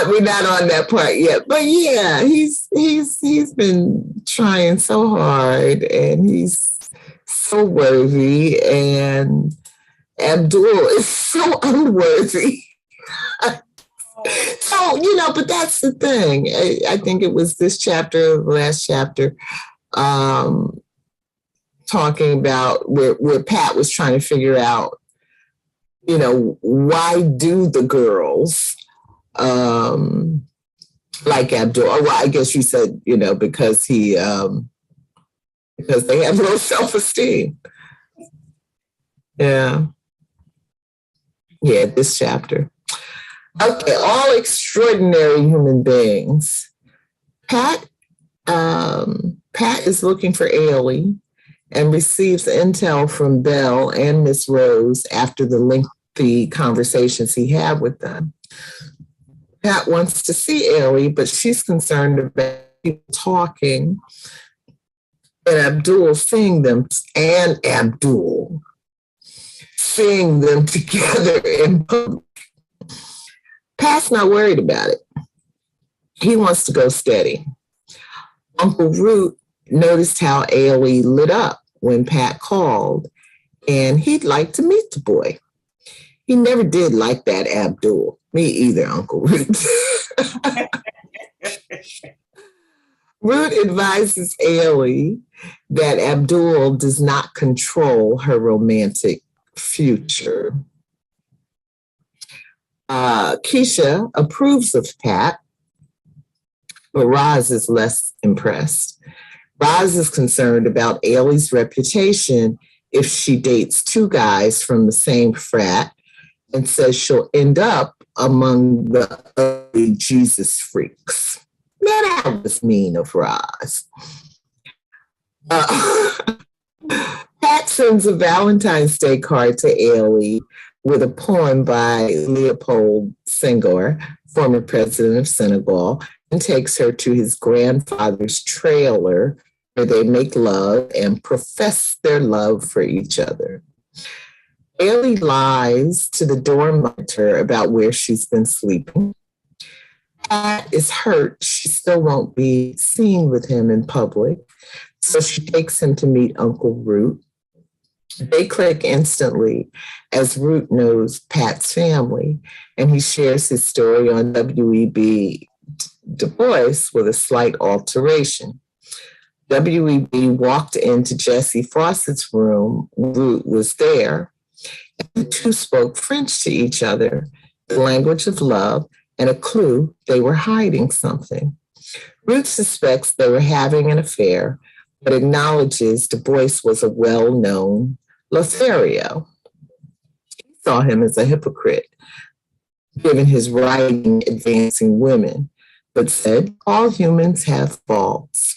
We're not on that part yet. But yeah, he's been trying so hard, and he's so worthy, and Abdul is so unworthy. So, but that's the thing. I think it was this chapter, the last chapter, talking about where Pat was trying to figure out, why do the girls like Abdul? Well, I guess you said, because they have low self-esteem. Yeah. Yeah, this chapter. Okay, all extraordinary human beings. Pat is looking for Ailey and receives intel from Belle and Miss Rose after the lengthy conversations he had with them. Pat wants to see Ailey, but she's concerned about people talking and Abdul seeing them together in public. Pat's not worried about it. He wants to go steady. Uncle Root noticed how Ailey lit up when Pat called, and he'd like to meet the boy. He never did like that Abdul. Me either, Uncle Root. Root advises Ailey that Abdul does not control her romantic future. Keisha approves of Pat, but Roz is less impressed. Roz is concerned about Ailey's reputation if she dates two guys from the same frat, and says she'll end up among the ugly Jesus freaks. Now that was mean of Roz. Pat sends a Valentine's Day card to Ailey with a poem by Leopold Senghor, former president of Senegal, and takes her to his grandfather's trailer where they make love and profess their love for each other. Ailey lies to the dorm monitor about where she's been sleeping. Pat is hurt she still won't be seen with him in public, so she takes him to meet Uncle Root. They click instantly as Root knows Pat's family, and he shares his story on W.E.B. Du Bois with a slight alteration. W.E.B. walked into Jessie Fawcett's room. Root was there. And the two spoke French to each other, the language of love, and a clue they were hiding something. Root suspects they were having an affair, but acknowledges Du Bois was a well-known Lothario. He saw him as a hypocrite, given his writing advancing women, but said all humans have faults.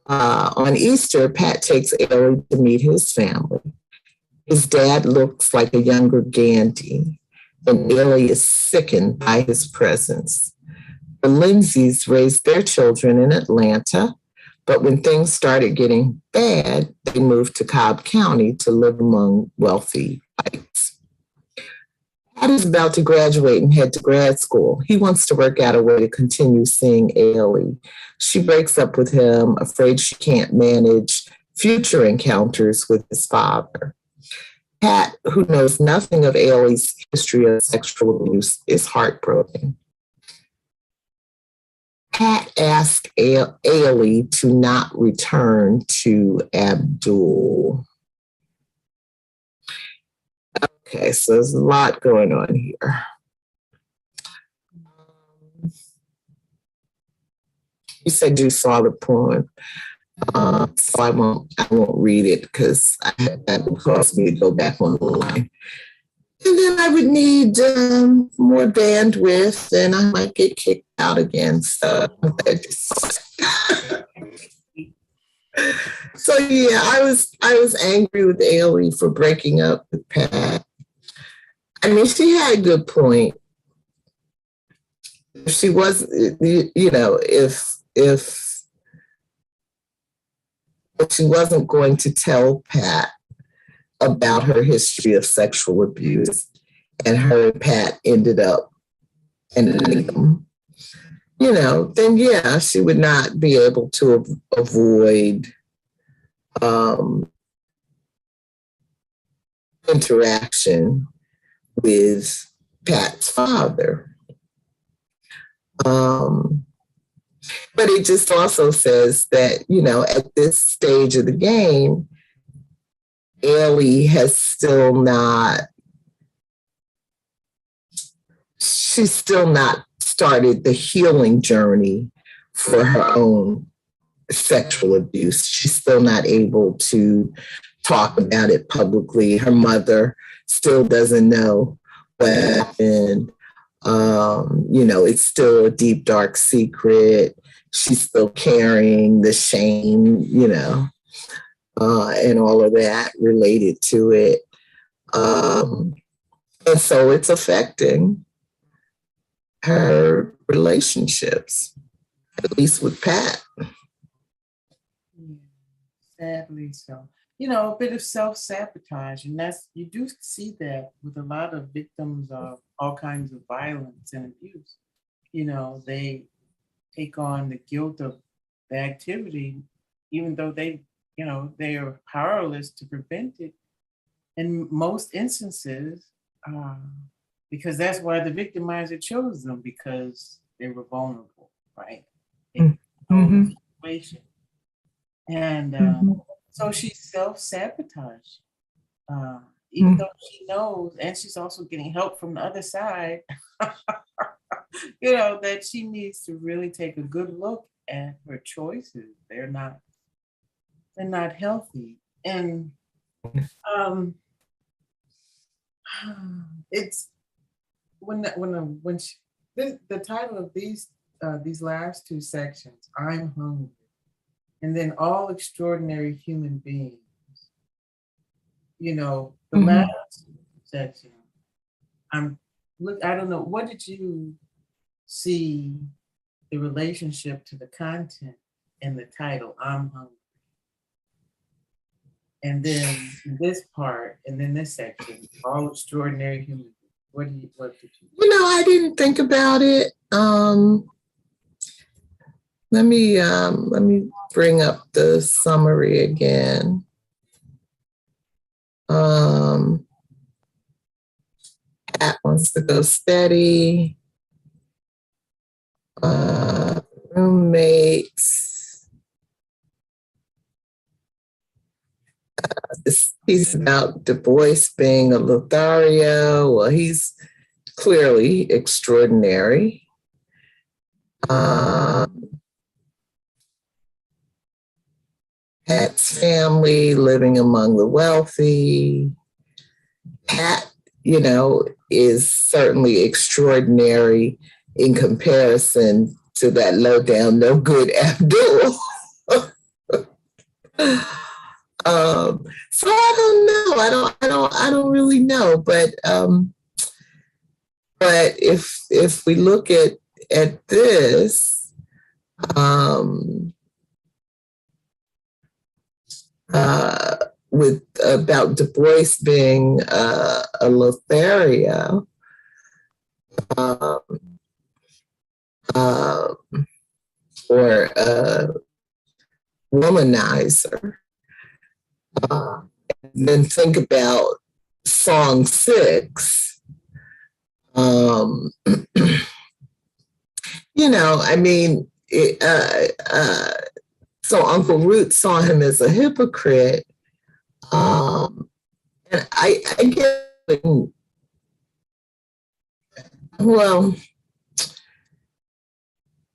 On Easter, Pat takes Ailey to meet his family. His dad looks like a younger Gandhi, and Ailey is sickened by his presence. The Lindsays raised their children in Atlanta, but when things started getting bad, they moved to Cobb County to live among wealthy whites. Pat is about to graduate and head to grad school. He wants to work out a way to continue seeing Ailey. She breaks up with him, afraid she can't manage future encounters with his father. Pat, who knows nothing of Ailey's history of sexual abuse, is heartbroken. Pat asked Ailey to not return to Abdul. Okay, so there's a lot going on here. You said you saw the poem, so I won't read it because that will cause me to go back online. And then I would need more bandwidth, and I might get kicked out again. So so yeah, I was angry with Ailey for breaking up with Pat. I mean, she had a good point. She was, if she wasn't going to tell Pat about her history of sexual abuse, and her and Pat ended up ending, then yeah, she would not be able to avoid interaction with Pat's father. But it just also says that, at this stage of the game, Ailey has she's still not started the healing journey for her own sexual abuse. She's still not able to talk about it publicly. Her mother still doesn't know what happened. It's still a deep, dark secret. She's still carrying the shame, and all of that related to it. And so it's affecting her relationships, at least with Pat. Sadly so. A bit of self-sabotage. And you do see that with a lot of victims of all kinds of violence and abuse. They take on the guilt of the activity, even though they are powerless to prevent it. In most instances, because that's why the victimizer chose them, because they were vulnerable, right? In the situation. And so she self-sabotaged, even though she knows, and she's also getting help from the other side, that she needs to really take a good look at her choices. They're not healthy. And it's the title of these last two sections, I'm Hungry, and then All Extraordinary Human Beings. The last section, I don't know, what did you see the relationship to the content in the title, I'm Hungry? And then this part, and then this section, All Extraordinary Human Beings. What did you? I didn't think about it. Let me bring up the summary again. Pat wants to go steady. Roommates. This piece about Du Bois being a Lothario. Well, he's clearly extraordinary. Pat's family, living among the wealthy. Pat, is certainly extraordinary in comparison to that low down, no good Abdul. So I don't know. I don't really know. But if we look at this, with about Du Bois being a Lothario, or a womanizer, then think about song 6. So Uncle Root saw him as a hypocrite. And I get, well,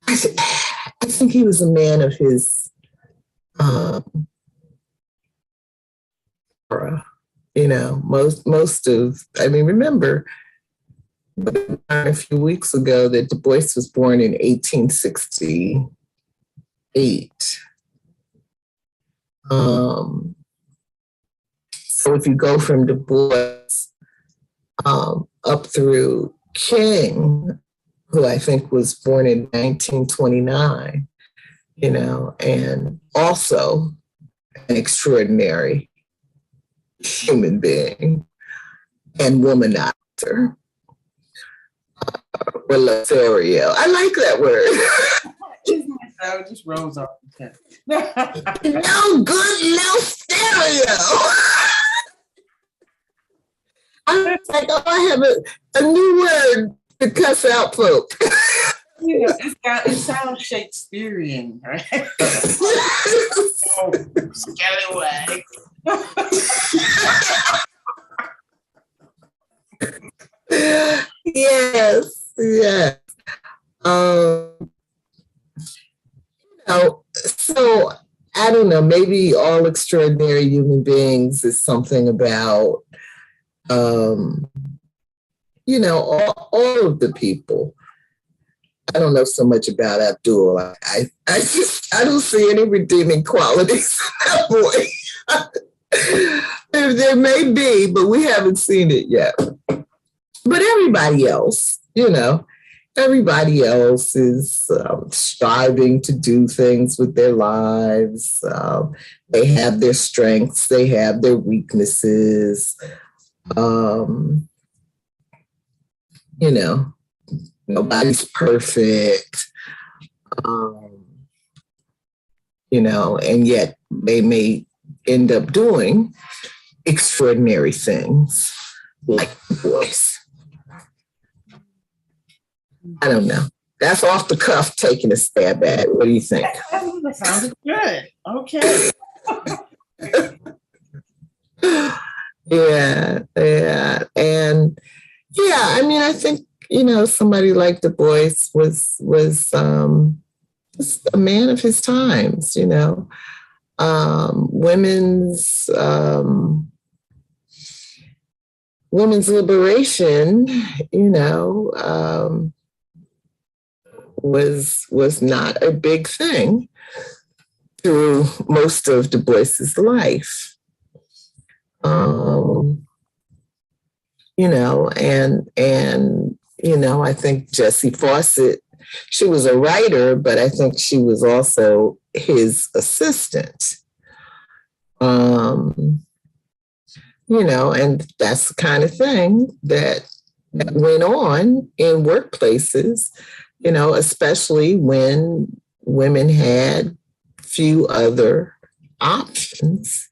I think he was a man of his era. You know, most of, I mean, remember a few weeks ago that Du Bois was born in 1868. So if you go from Du Bois up through King, who I think was born in 1929, you know, and also an extraordinary human being and womanizer. Lothario. I like that word. It just rolls off the tongue. No good Lothario. I was like, oh, I have a new word to cuss out folk. You know, it sounds Shakespearean, right? Oh, scallywag. Yes, yes. So I don't know, maybe all extraordinary human beings is something about, you know, all of the people. I don't know so much about Abdul. I don't see any redeeming qualities in that boy. There may be, but we haven't seen it yet. But everybody else, you know, everybody else is striving to do things with their lives. They have their strengths, they have their weaknesses. You know, nobody's perfect. You know, and yet they may end up doing extraordinary things like Bois. I don't know. That's off the cuff taking a stab at it. What do you think? That sounded good. Okay. Yeah. And yeah, I mean, I think, you know, somebody like Du Bois was a man of his times, you know. Women's liberation, you know, was not a big thing through most of Du Bois's life. You know, and you know, I think Jessie Fawcett, she was a writer, but I think she was also his assistant. You know, and that's the kind of thing that went on in workplaces, you know, especially when women had few other options.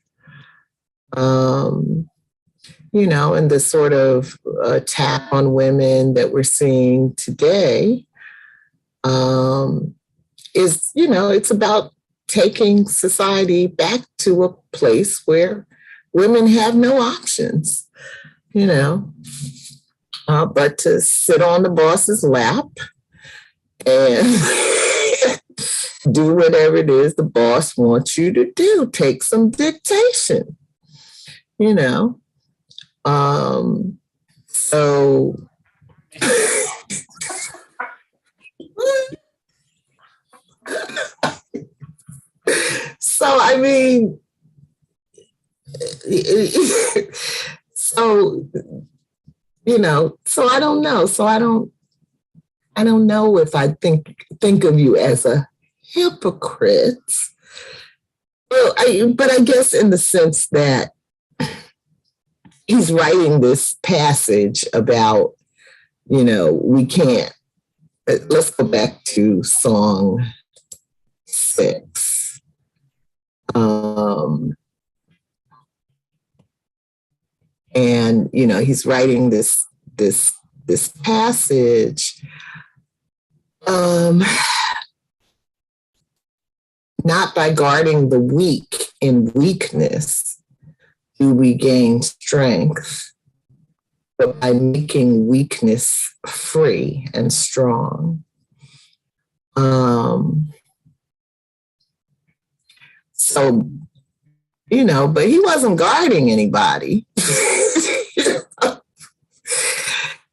You know, and the sort of attack on women that we're seeing today is, you know, it's about taking society back to a place where women have no options, you know, but to sit on the boss's lap and do whatever it is the boss wants you to do, take some dictation, you know. So I mean, so, you know, so I don't know. So I don't know if I think of you as a hypocrite. Well, but I guess in the sense that he's writing this passage about, you know, we can't. Let's go back to song 6. And, you know, he's writing this passage not by guarding the weak in weakness do we gain strength, but by making weakness free and strong. So but he wasn't guarding anybody.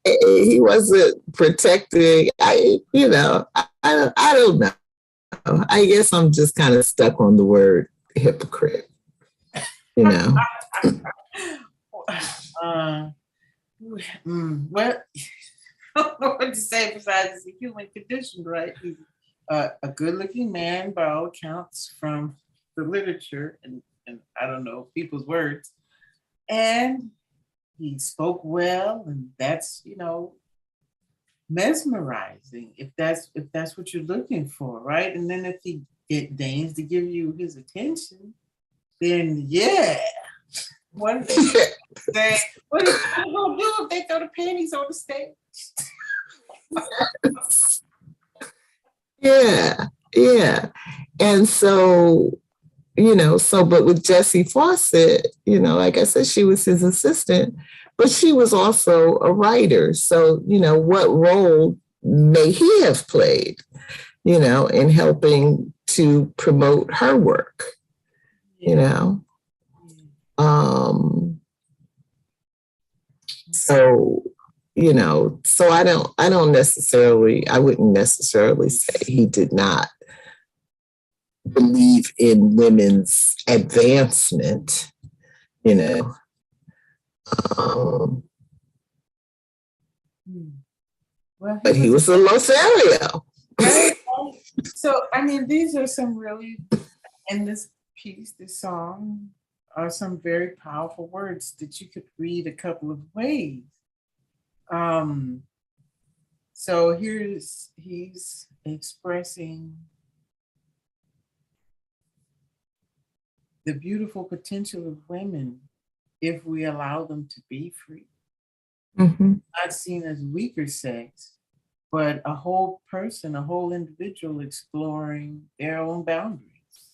He wasn't protecting. I don't know. I guess I'm just kind of stuck on the word hypocrite. Well, I don't know what to say besides it's a human condition, right? He's a good-looking man by all accounts from the literature and I don't know, people's words. And he spoke well, and that's, mesmerizing if that's what you're looking for, right? And then if he deigns to give you his attention, then yeah. What are they say? What are they gonna do if they throw the panties on the stage? Yeah. And so, but with Jessie Fawcett, like I said, she was his assistant, but she was also a writer. So, what role may he have played, in helping to promote her work, So, so I wouldn't necessarily say he did not believe in women's advancement, but he was a Lothario. Right? So, these are some really, in this piece, this song, are some very powerful words that you could read a couple of ways. So he's expressing the beautiful potential of women if we allow them to be free. Mm-hmm. Not seen as weaker sex, but a whole person, a whole individual exploring their own boundaries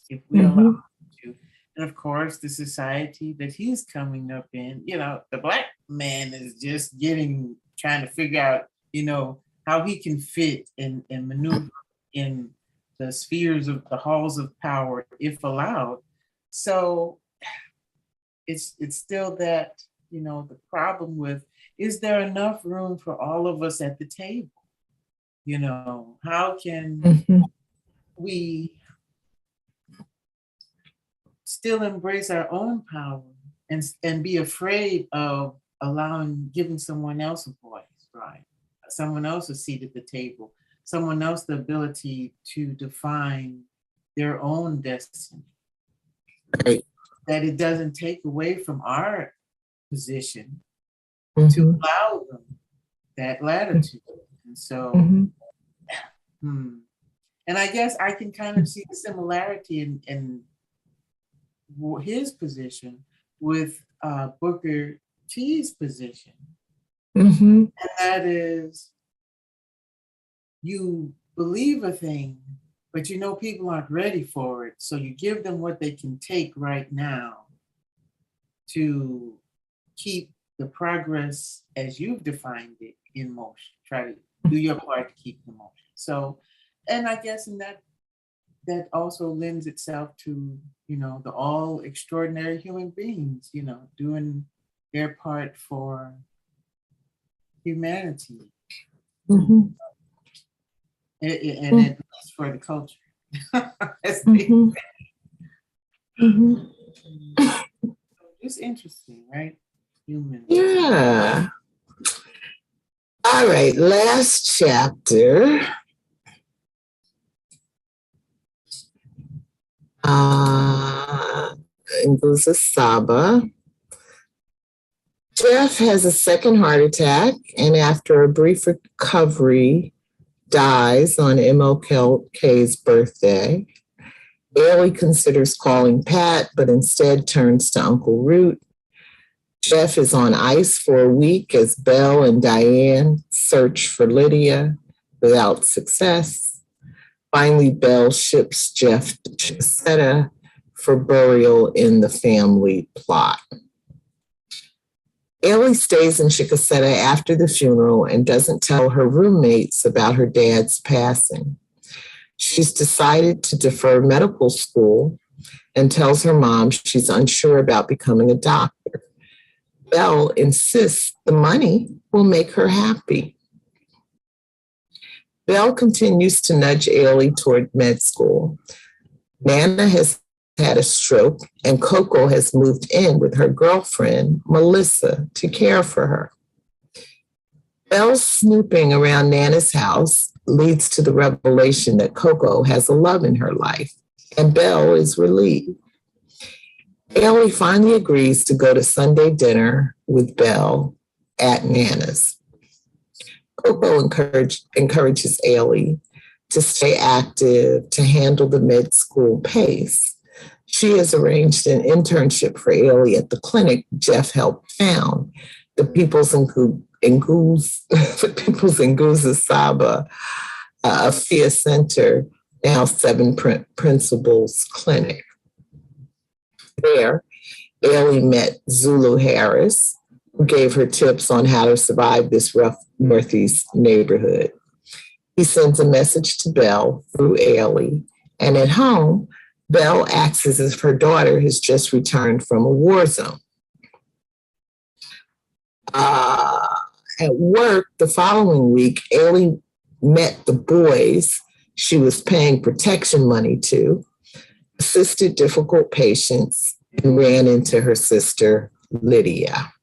if we allow them to. And of course, the society that he's coming up in, the Black man is just trying to figure out, how he can fit and maneuver in the spheres of the halls of power if allowed. So it's still that, the problem with, is there enough room for all of us at the table? How can we still embrace our own power and be afraid of giving someone else a voice, right? Someone else a seat at the table, someone else the ability to define their own destiny. Right. That it doesn't take away from our position to allow them that latitude. And so, and I guess I can kind of see the similarity in his position with Booker T's position. And that is, you believe a thing, but people aren't ready for it. So you give them what they can take right now to keep the progress as you've defined it in motion. Try to do your part to keep the motion. So, and I guess in that also lends itself to, the all extraordinary human beings, doing their part for humanity. And at least for the culture. It's interesting, right? Human. Yeah. All right, last chapter. Nguzo Saba. Jeff has a second heart attack, and after a brief recovery, dies on MLK's birthday. Ailey considers calling Pat, but instead turns to Uncle Root. Jeff is on ice for a week as Belle and Diane search for Lydia without success. Finally, Belle ships Jeff to Chickasetta for burial in the family plot. Ailey stays in Chickasetta after the funeral and doesn't tell her roommates about her dad's passing. She's decided to defer medical school and tells her mom she's unsure about becoming a doctor. Belle insists the money will make her happy. Belle continues to nudge Ailey toward med school. Nana has had a stroke, and Coco has moved in with her girlfriend, Melissa, to care for her. Belle's snooping around Nana's house leads to the revelation that Coco has a love in her life, and Belle is relieved. Ailey finally agrees to go to Sunday dinner with Belle at Nana's. Coco encourages Ailey to stay active, to handle the med school pace. She has arranged an internship for Ailey at the clinic Jeff helped found, the People's Nguzo Saba, a FIA Center, now 7 Principles Clinic. There, Ailey met Zulu Harris, who gave her tips on how to survive this rough Northeast neighborhood. He sends a message to Belle through Ailey, and at home, Belle acts as if her daughter has just returned from a war zone. At work the following week, Ailey met the boys she was paying protection money to, assisted difficult patients, and ran into her sister, Lydia.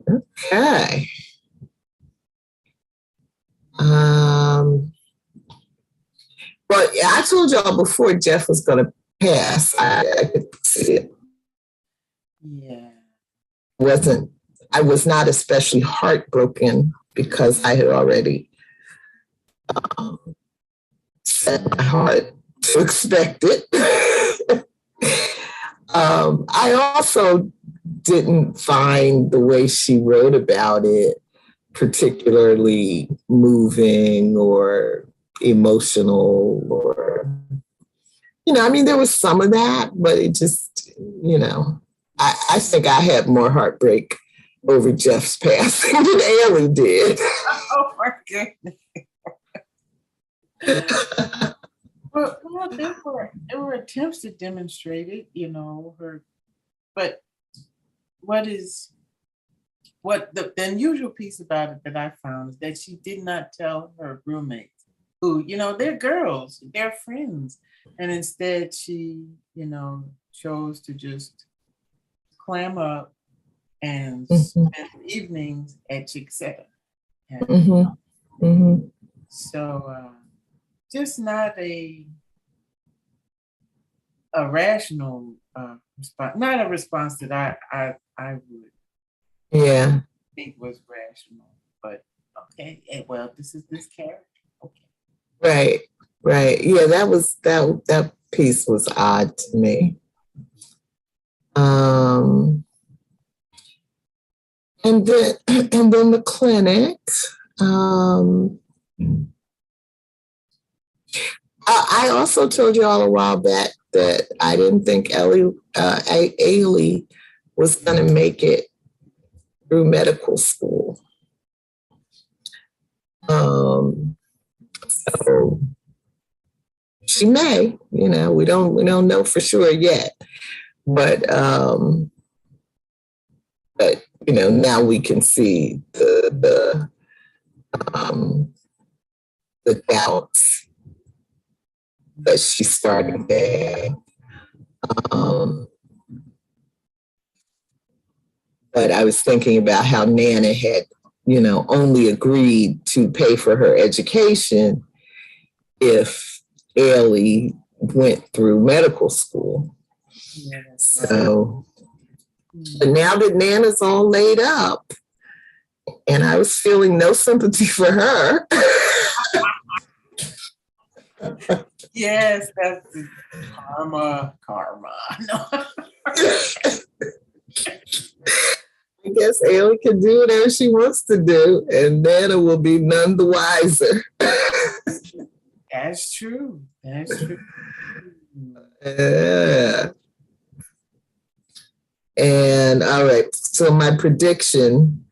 Okay. But I told y'all before Jeff was going to pass. I could see it. Yeah. I was not especially heartbroken because I had already set my heart to expect it. I also didn't find the way she wrote about it particularly moving or emotional, or, I mean, there was some of that, but it just, I think I had more heartbreak over Jeff's passing than Ailey did. Oh my goodness. Well, there were attempts to demonstrate it, but the unusual piece about it that I found is that she did not tell her roommates, who, they're girls, they're friends. And instead she, chose to just clam up and spend evenings at Chick 7. So just not a rational response, not a response that I would think was rational. But okay, well, this is this character. Okay. Right. Yeah, that piece was odd to me. And then the clinic. I also told you all a while back that I didn't think Ailey was going to make it through medical school. So she may, we don't know for sure yet, but now we can see the doubts that she started there. But I was thinking about how Nana had, only agreed to pay for her education if Ailey went through medical school. So, but now that Nana's all laid up, and I was feeling no sympathy for her. Yes, that's the karma. No. I guess Ailey can do whatever she wants to do, and Nana will be none the wiser. That's true. Yeah. And all right, so my prediction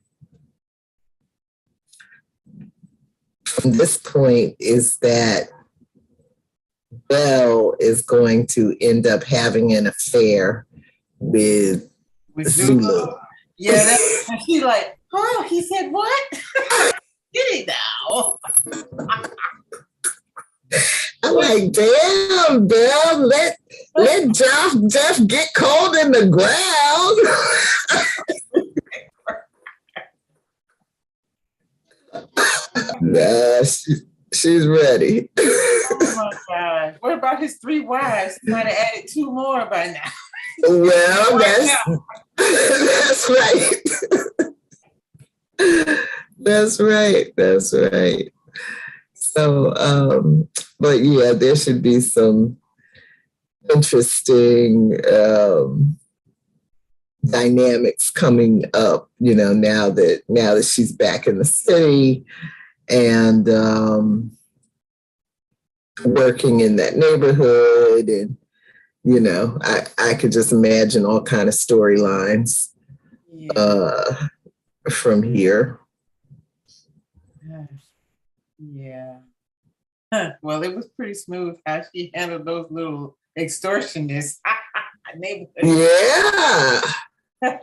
from this point is that Belle is going to end up having an affair with Zulu. Yeah, and she like, oh, he said what? Get it now. I'm like, damn, Belle, let Jeff get cold in the ground. Nah, she's ready. Oh my gosh. What about his 3 wives? He might have added 2 more by now. Well, that's right. That's right. That's right. So, but yeah, there should be some interesting dynamics coming up, now that she's back in the city and working in that neighborhood. And, I could just imagine all kind of storylines from here. Yeah. Well, it was pretty smooth how she handled those little extortionists. Yeah. What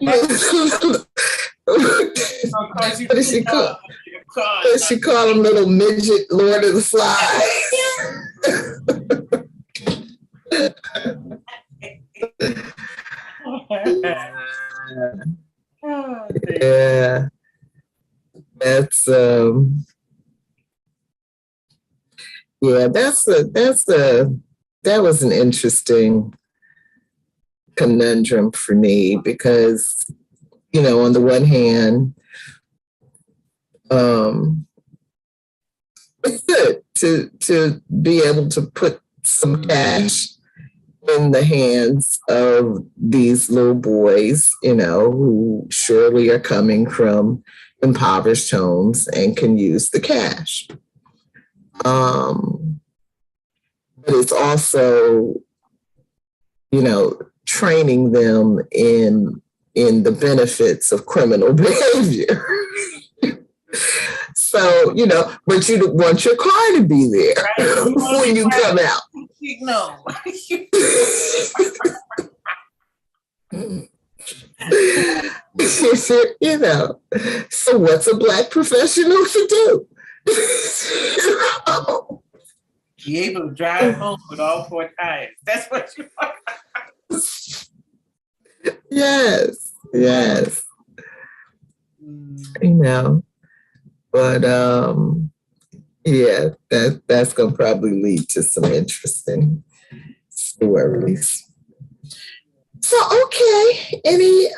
did she call? She called him little midget Lord of the Flies. Yeah. That's that was an interesting conundrum for me because, on the one hand, it's good to be able to put some cash in the hands of these little boys, who surely are coming from impoverished homes and can use the cash. But it's also, training them in the benefits of criminal behavior. So, but you want your car to be there when you come out. No. So what's a Black professional to do? Be able to drive home with all 4 tires. That's what you want. Yes. But yeah, that's gonna probably lead to some interesting stories. So okay, any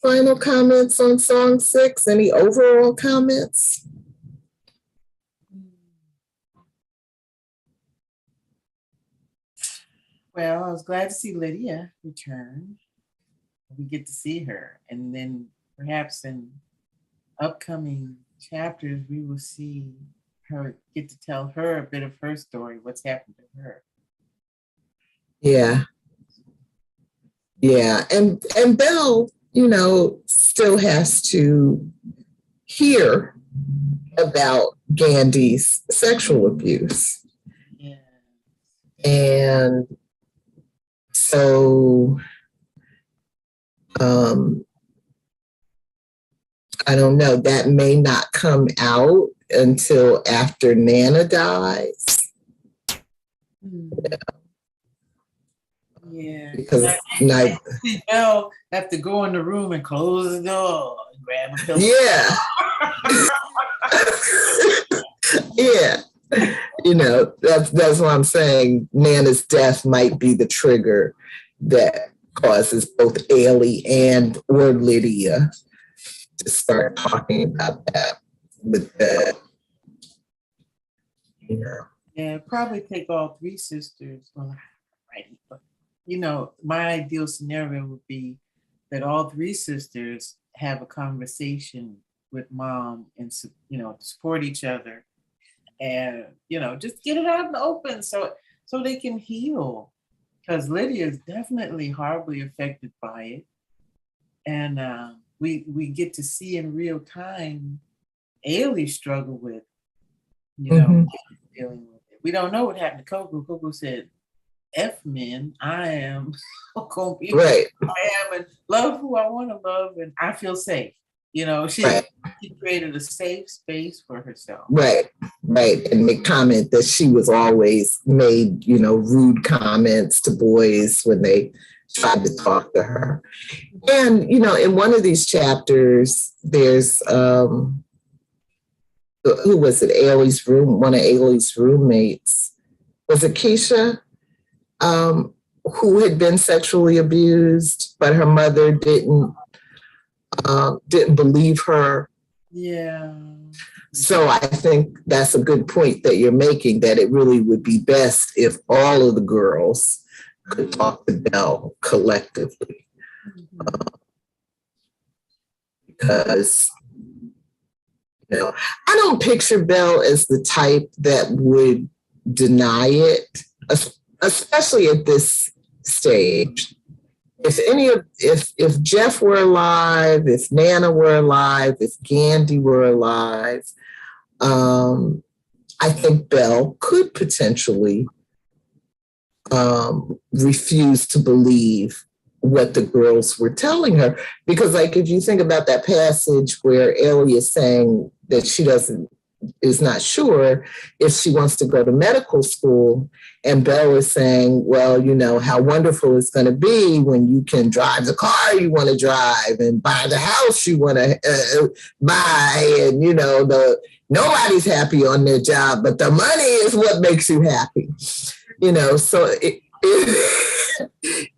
final comments on song 6? Any overall comments? Well, I was glad to see Lydia return. We get to see her, and then perhaps in upcoming chapters, we will see her, get to tell her a bit of her story, what's happened to her. Yeah. And Belle, still has to hear about Gandhi's sexual abuse. Yeah. And so I don't know, that may not come out until after Nana dies. Yeah. Because Belle have to go in the room and close the door and grab a pillow. Yeah. Yeah. That's what I'm saying. Nana's death might be the trigger that causes both Ailey or Lydia to start talking about that with that. Yeah, probably take all 3 sisters. Well, right, but my ideal scenario would be that all 3 sisters have a conversation with mom and support each other, and just get it out in the open so they can heal, because Lydia is definitely horribly affected by it, and we get to see in real time Ailey struggle with you know, dealing with it. We don't know what happened to Coco. Coco said, F men, I am gonna be right. I am and love who I want to love, and I feel safe. You know, she created a safe space for herself. Right, and make comment that she was always made, rude comments to boys when they tried to talk to her. And, in one of these chapters, there's who was it? One of Ailey's roommates. Was it Keisha? Who had been sexually abused, but her mother didn't believe her. Yeah. So I think that's a good point that you're making, that it really would be best if all of the girls could talk to Belle collectively. Because, I don't picture Belle as the type that would deny it, especially at this stage. If Jeff were alive, if Nana were alive, if Gandhi were alive, I think Belle could potentially refuse to believe what the girls were telling her. Because, like, if you think about that passage where Ailey is saying that she is not sure if she wants to go to medical school, and Belle is saying, well, how wonderful it's going to be when you can drive the car you want to drive and buy the house you want to buy, and nobody's happy on their job, but the money is what makes you happy. So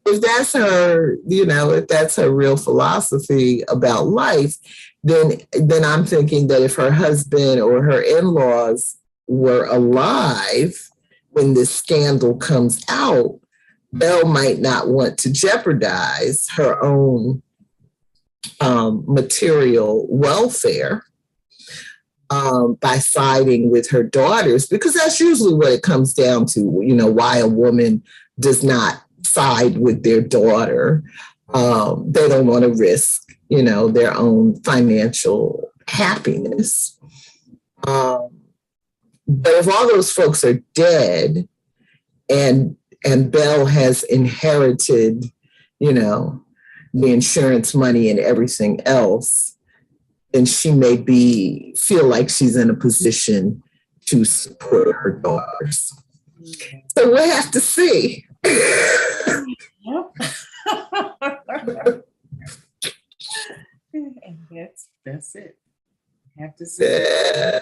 if that's her, if that's her real philosophy about life, then I'm thinking that if her husband or her in-laws were alive when this scandal comes out, Belle might not want to jeopardize her own material welfare by siding with her daughters, because that's usually what it comes down to, why a woman does not side with their daughter. They don't want to risk, their own financial happiness. But if all those folks are dead and Belle has inherited, the insurance money and everything else, then she may feel like she's in a position to support her daughters. So we'll have to see. That's it. Have to see. Yeah.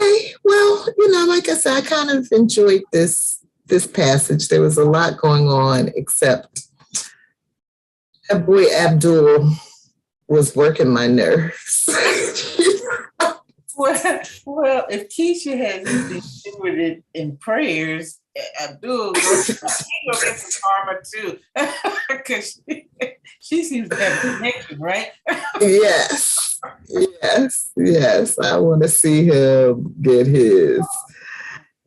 Okay. Well, like I said, I kind of enjoyed this passage. There was a lot going on, except that boy Abdul was working my nerves. Well, if Keisha has been doing it in prayers, Abdul will get some karma too, because she seems to have a connection, right? Yes. I want to see him get his.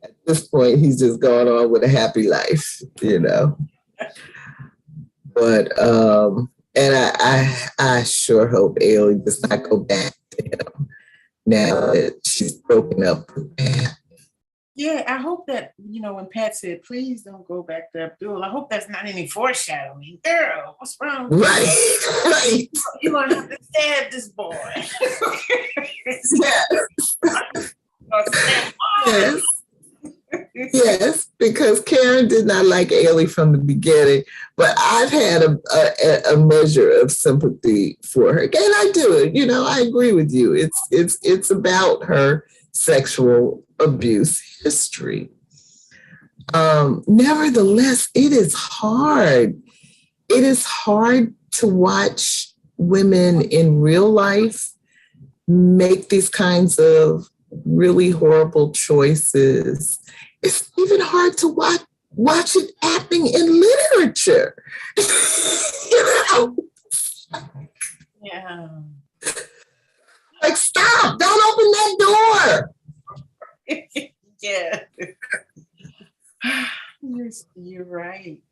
At this point, he's just going on with a happy life, But and I sure hope Ailey does not go back to him now that she's broken up with Pat. Yeah, I hope that, when Pat said, please don't go back to Abdul, I hope that's not any foreshadowing. Girl, what's wrong with you? Right. You're going to have to stab this boy. Yes, because Karen did not like Ailey from the beginning, but I've had a measure of sympathy for her. And I do, I agree with you. It's about her sexual abuse history. Nevertheless, it is hard. It is hard to watch women in real life make these kinds of really horrible choices. It's even hard to watch it happening in literature. Yeah. Like, stop, don't open that door. Yeah. You're right.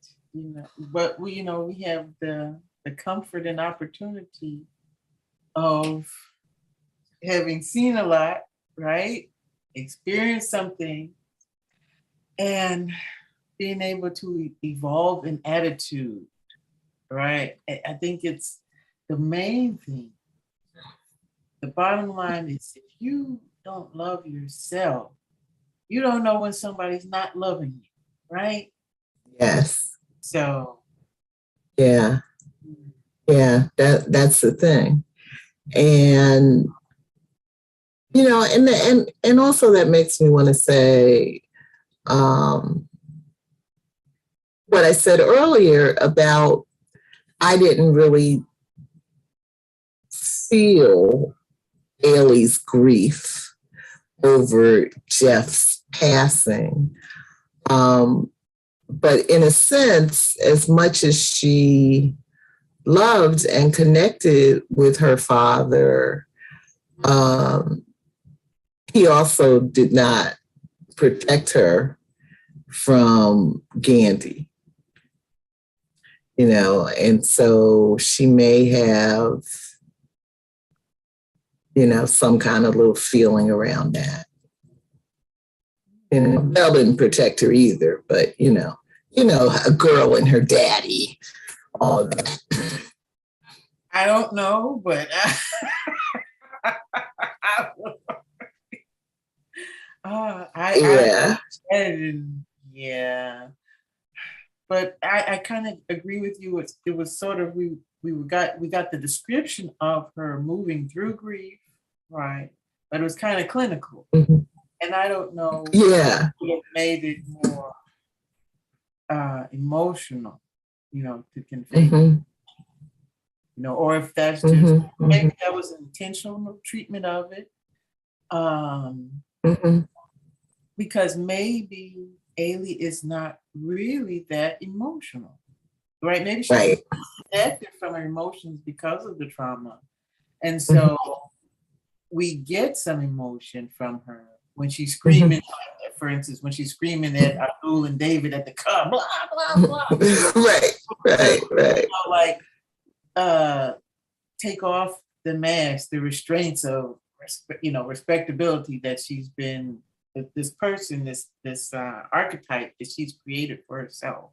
But we have the comfort and opportunity of having seen a lot, right? Experienced something, and being able to evolve an attitude, right? I think it's the main thing. The bottom line is, if you don't love yourself, you don't know when somebody's not loving you, right? Yes. So yeah, that's the thing. And and also that makes me want to say what I said earlier about I didn't really feel Ailey's grief over Jeff's passing. But in a sense, as much as she loved and connected with her father, he also did not protect her from Gandhi, and so she may have, some kind of little feeling around that. Belle didn't protect her either, but a girl and her daddy, all that. I don't know, but yeah. But I kind of agree with you. It was sort of we got the description of her moving through grief, right? But it was kind of clinical, and I don't know. Yeah, it made it more emotional, to convey. Or if that's just maybe that was an intentional treatment of it. Because maybe Ailey is not really that emotional, right? Maybe she's disconnected from her emotions because of the trauma. And so we get some emotion from her when she's screaming, for instance, when she's screaming at Abdul and David at the car, blah, blah, blah. Right. Take off the mask, the restraints of, respectability that she's been, this person, this archetype that she's created for herself,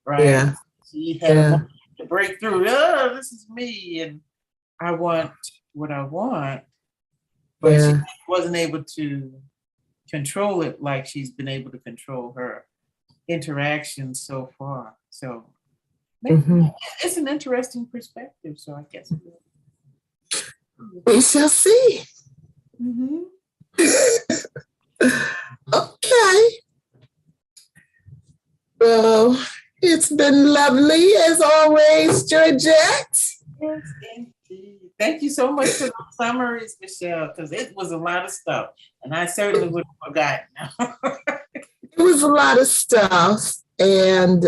right? Yeah. She had a moment to break through. Oh, this is me, and I want what I want, but she wasn't able to control it like she's been able to control her interactions so far. So it's an interesting perspective. So I guess we shall see. Okay. Well, it's been lovely as always, Georgette. Yes, indeed. Thank you so much for the summaries, Michelle, because it was a lot of stuff, and I certainly would have forgotten. It was a lot of stuff, and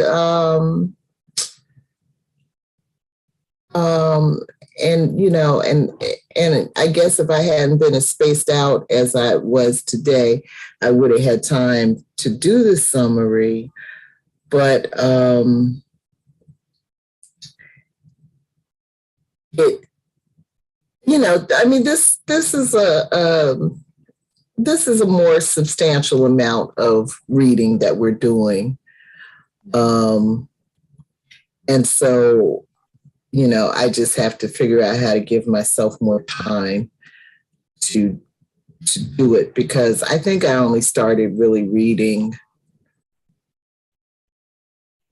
and I guess if I hadn't been as spaced out as I was today, I would have had time to do the summary. But this is a more substantial amount of reading that we're doing, and so. I just have to figure out how to give myself more time to do it, because I think I only started really reading.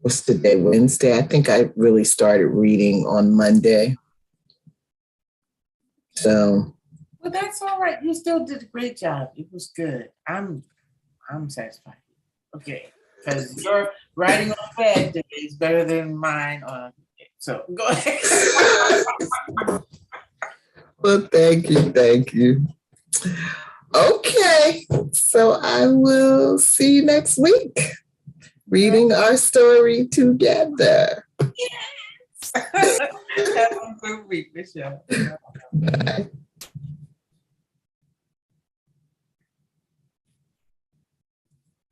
What's today? Wednesday. I think I really started reading on Monday. So. Well, that's all right. You still did a great job. It was good. I'm satisfied. Okay, because your writing on bed today is better than mine on. So go ahead. Well, thank you. Okay, so I will see you next week, reading our story together. Yes. Have a good week, Michelle. Bye.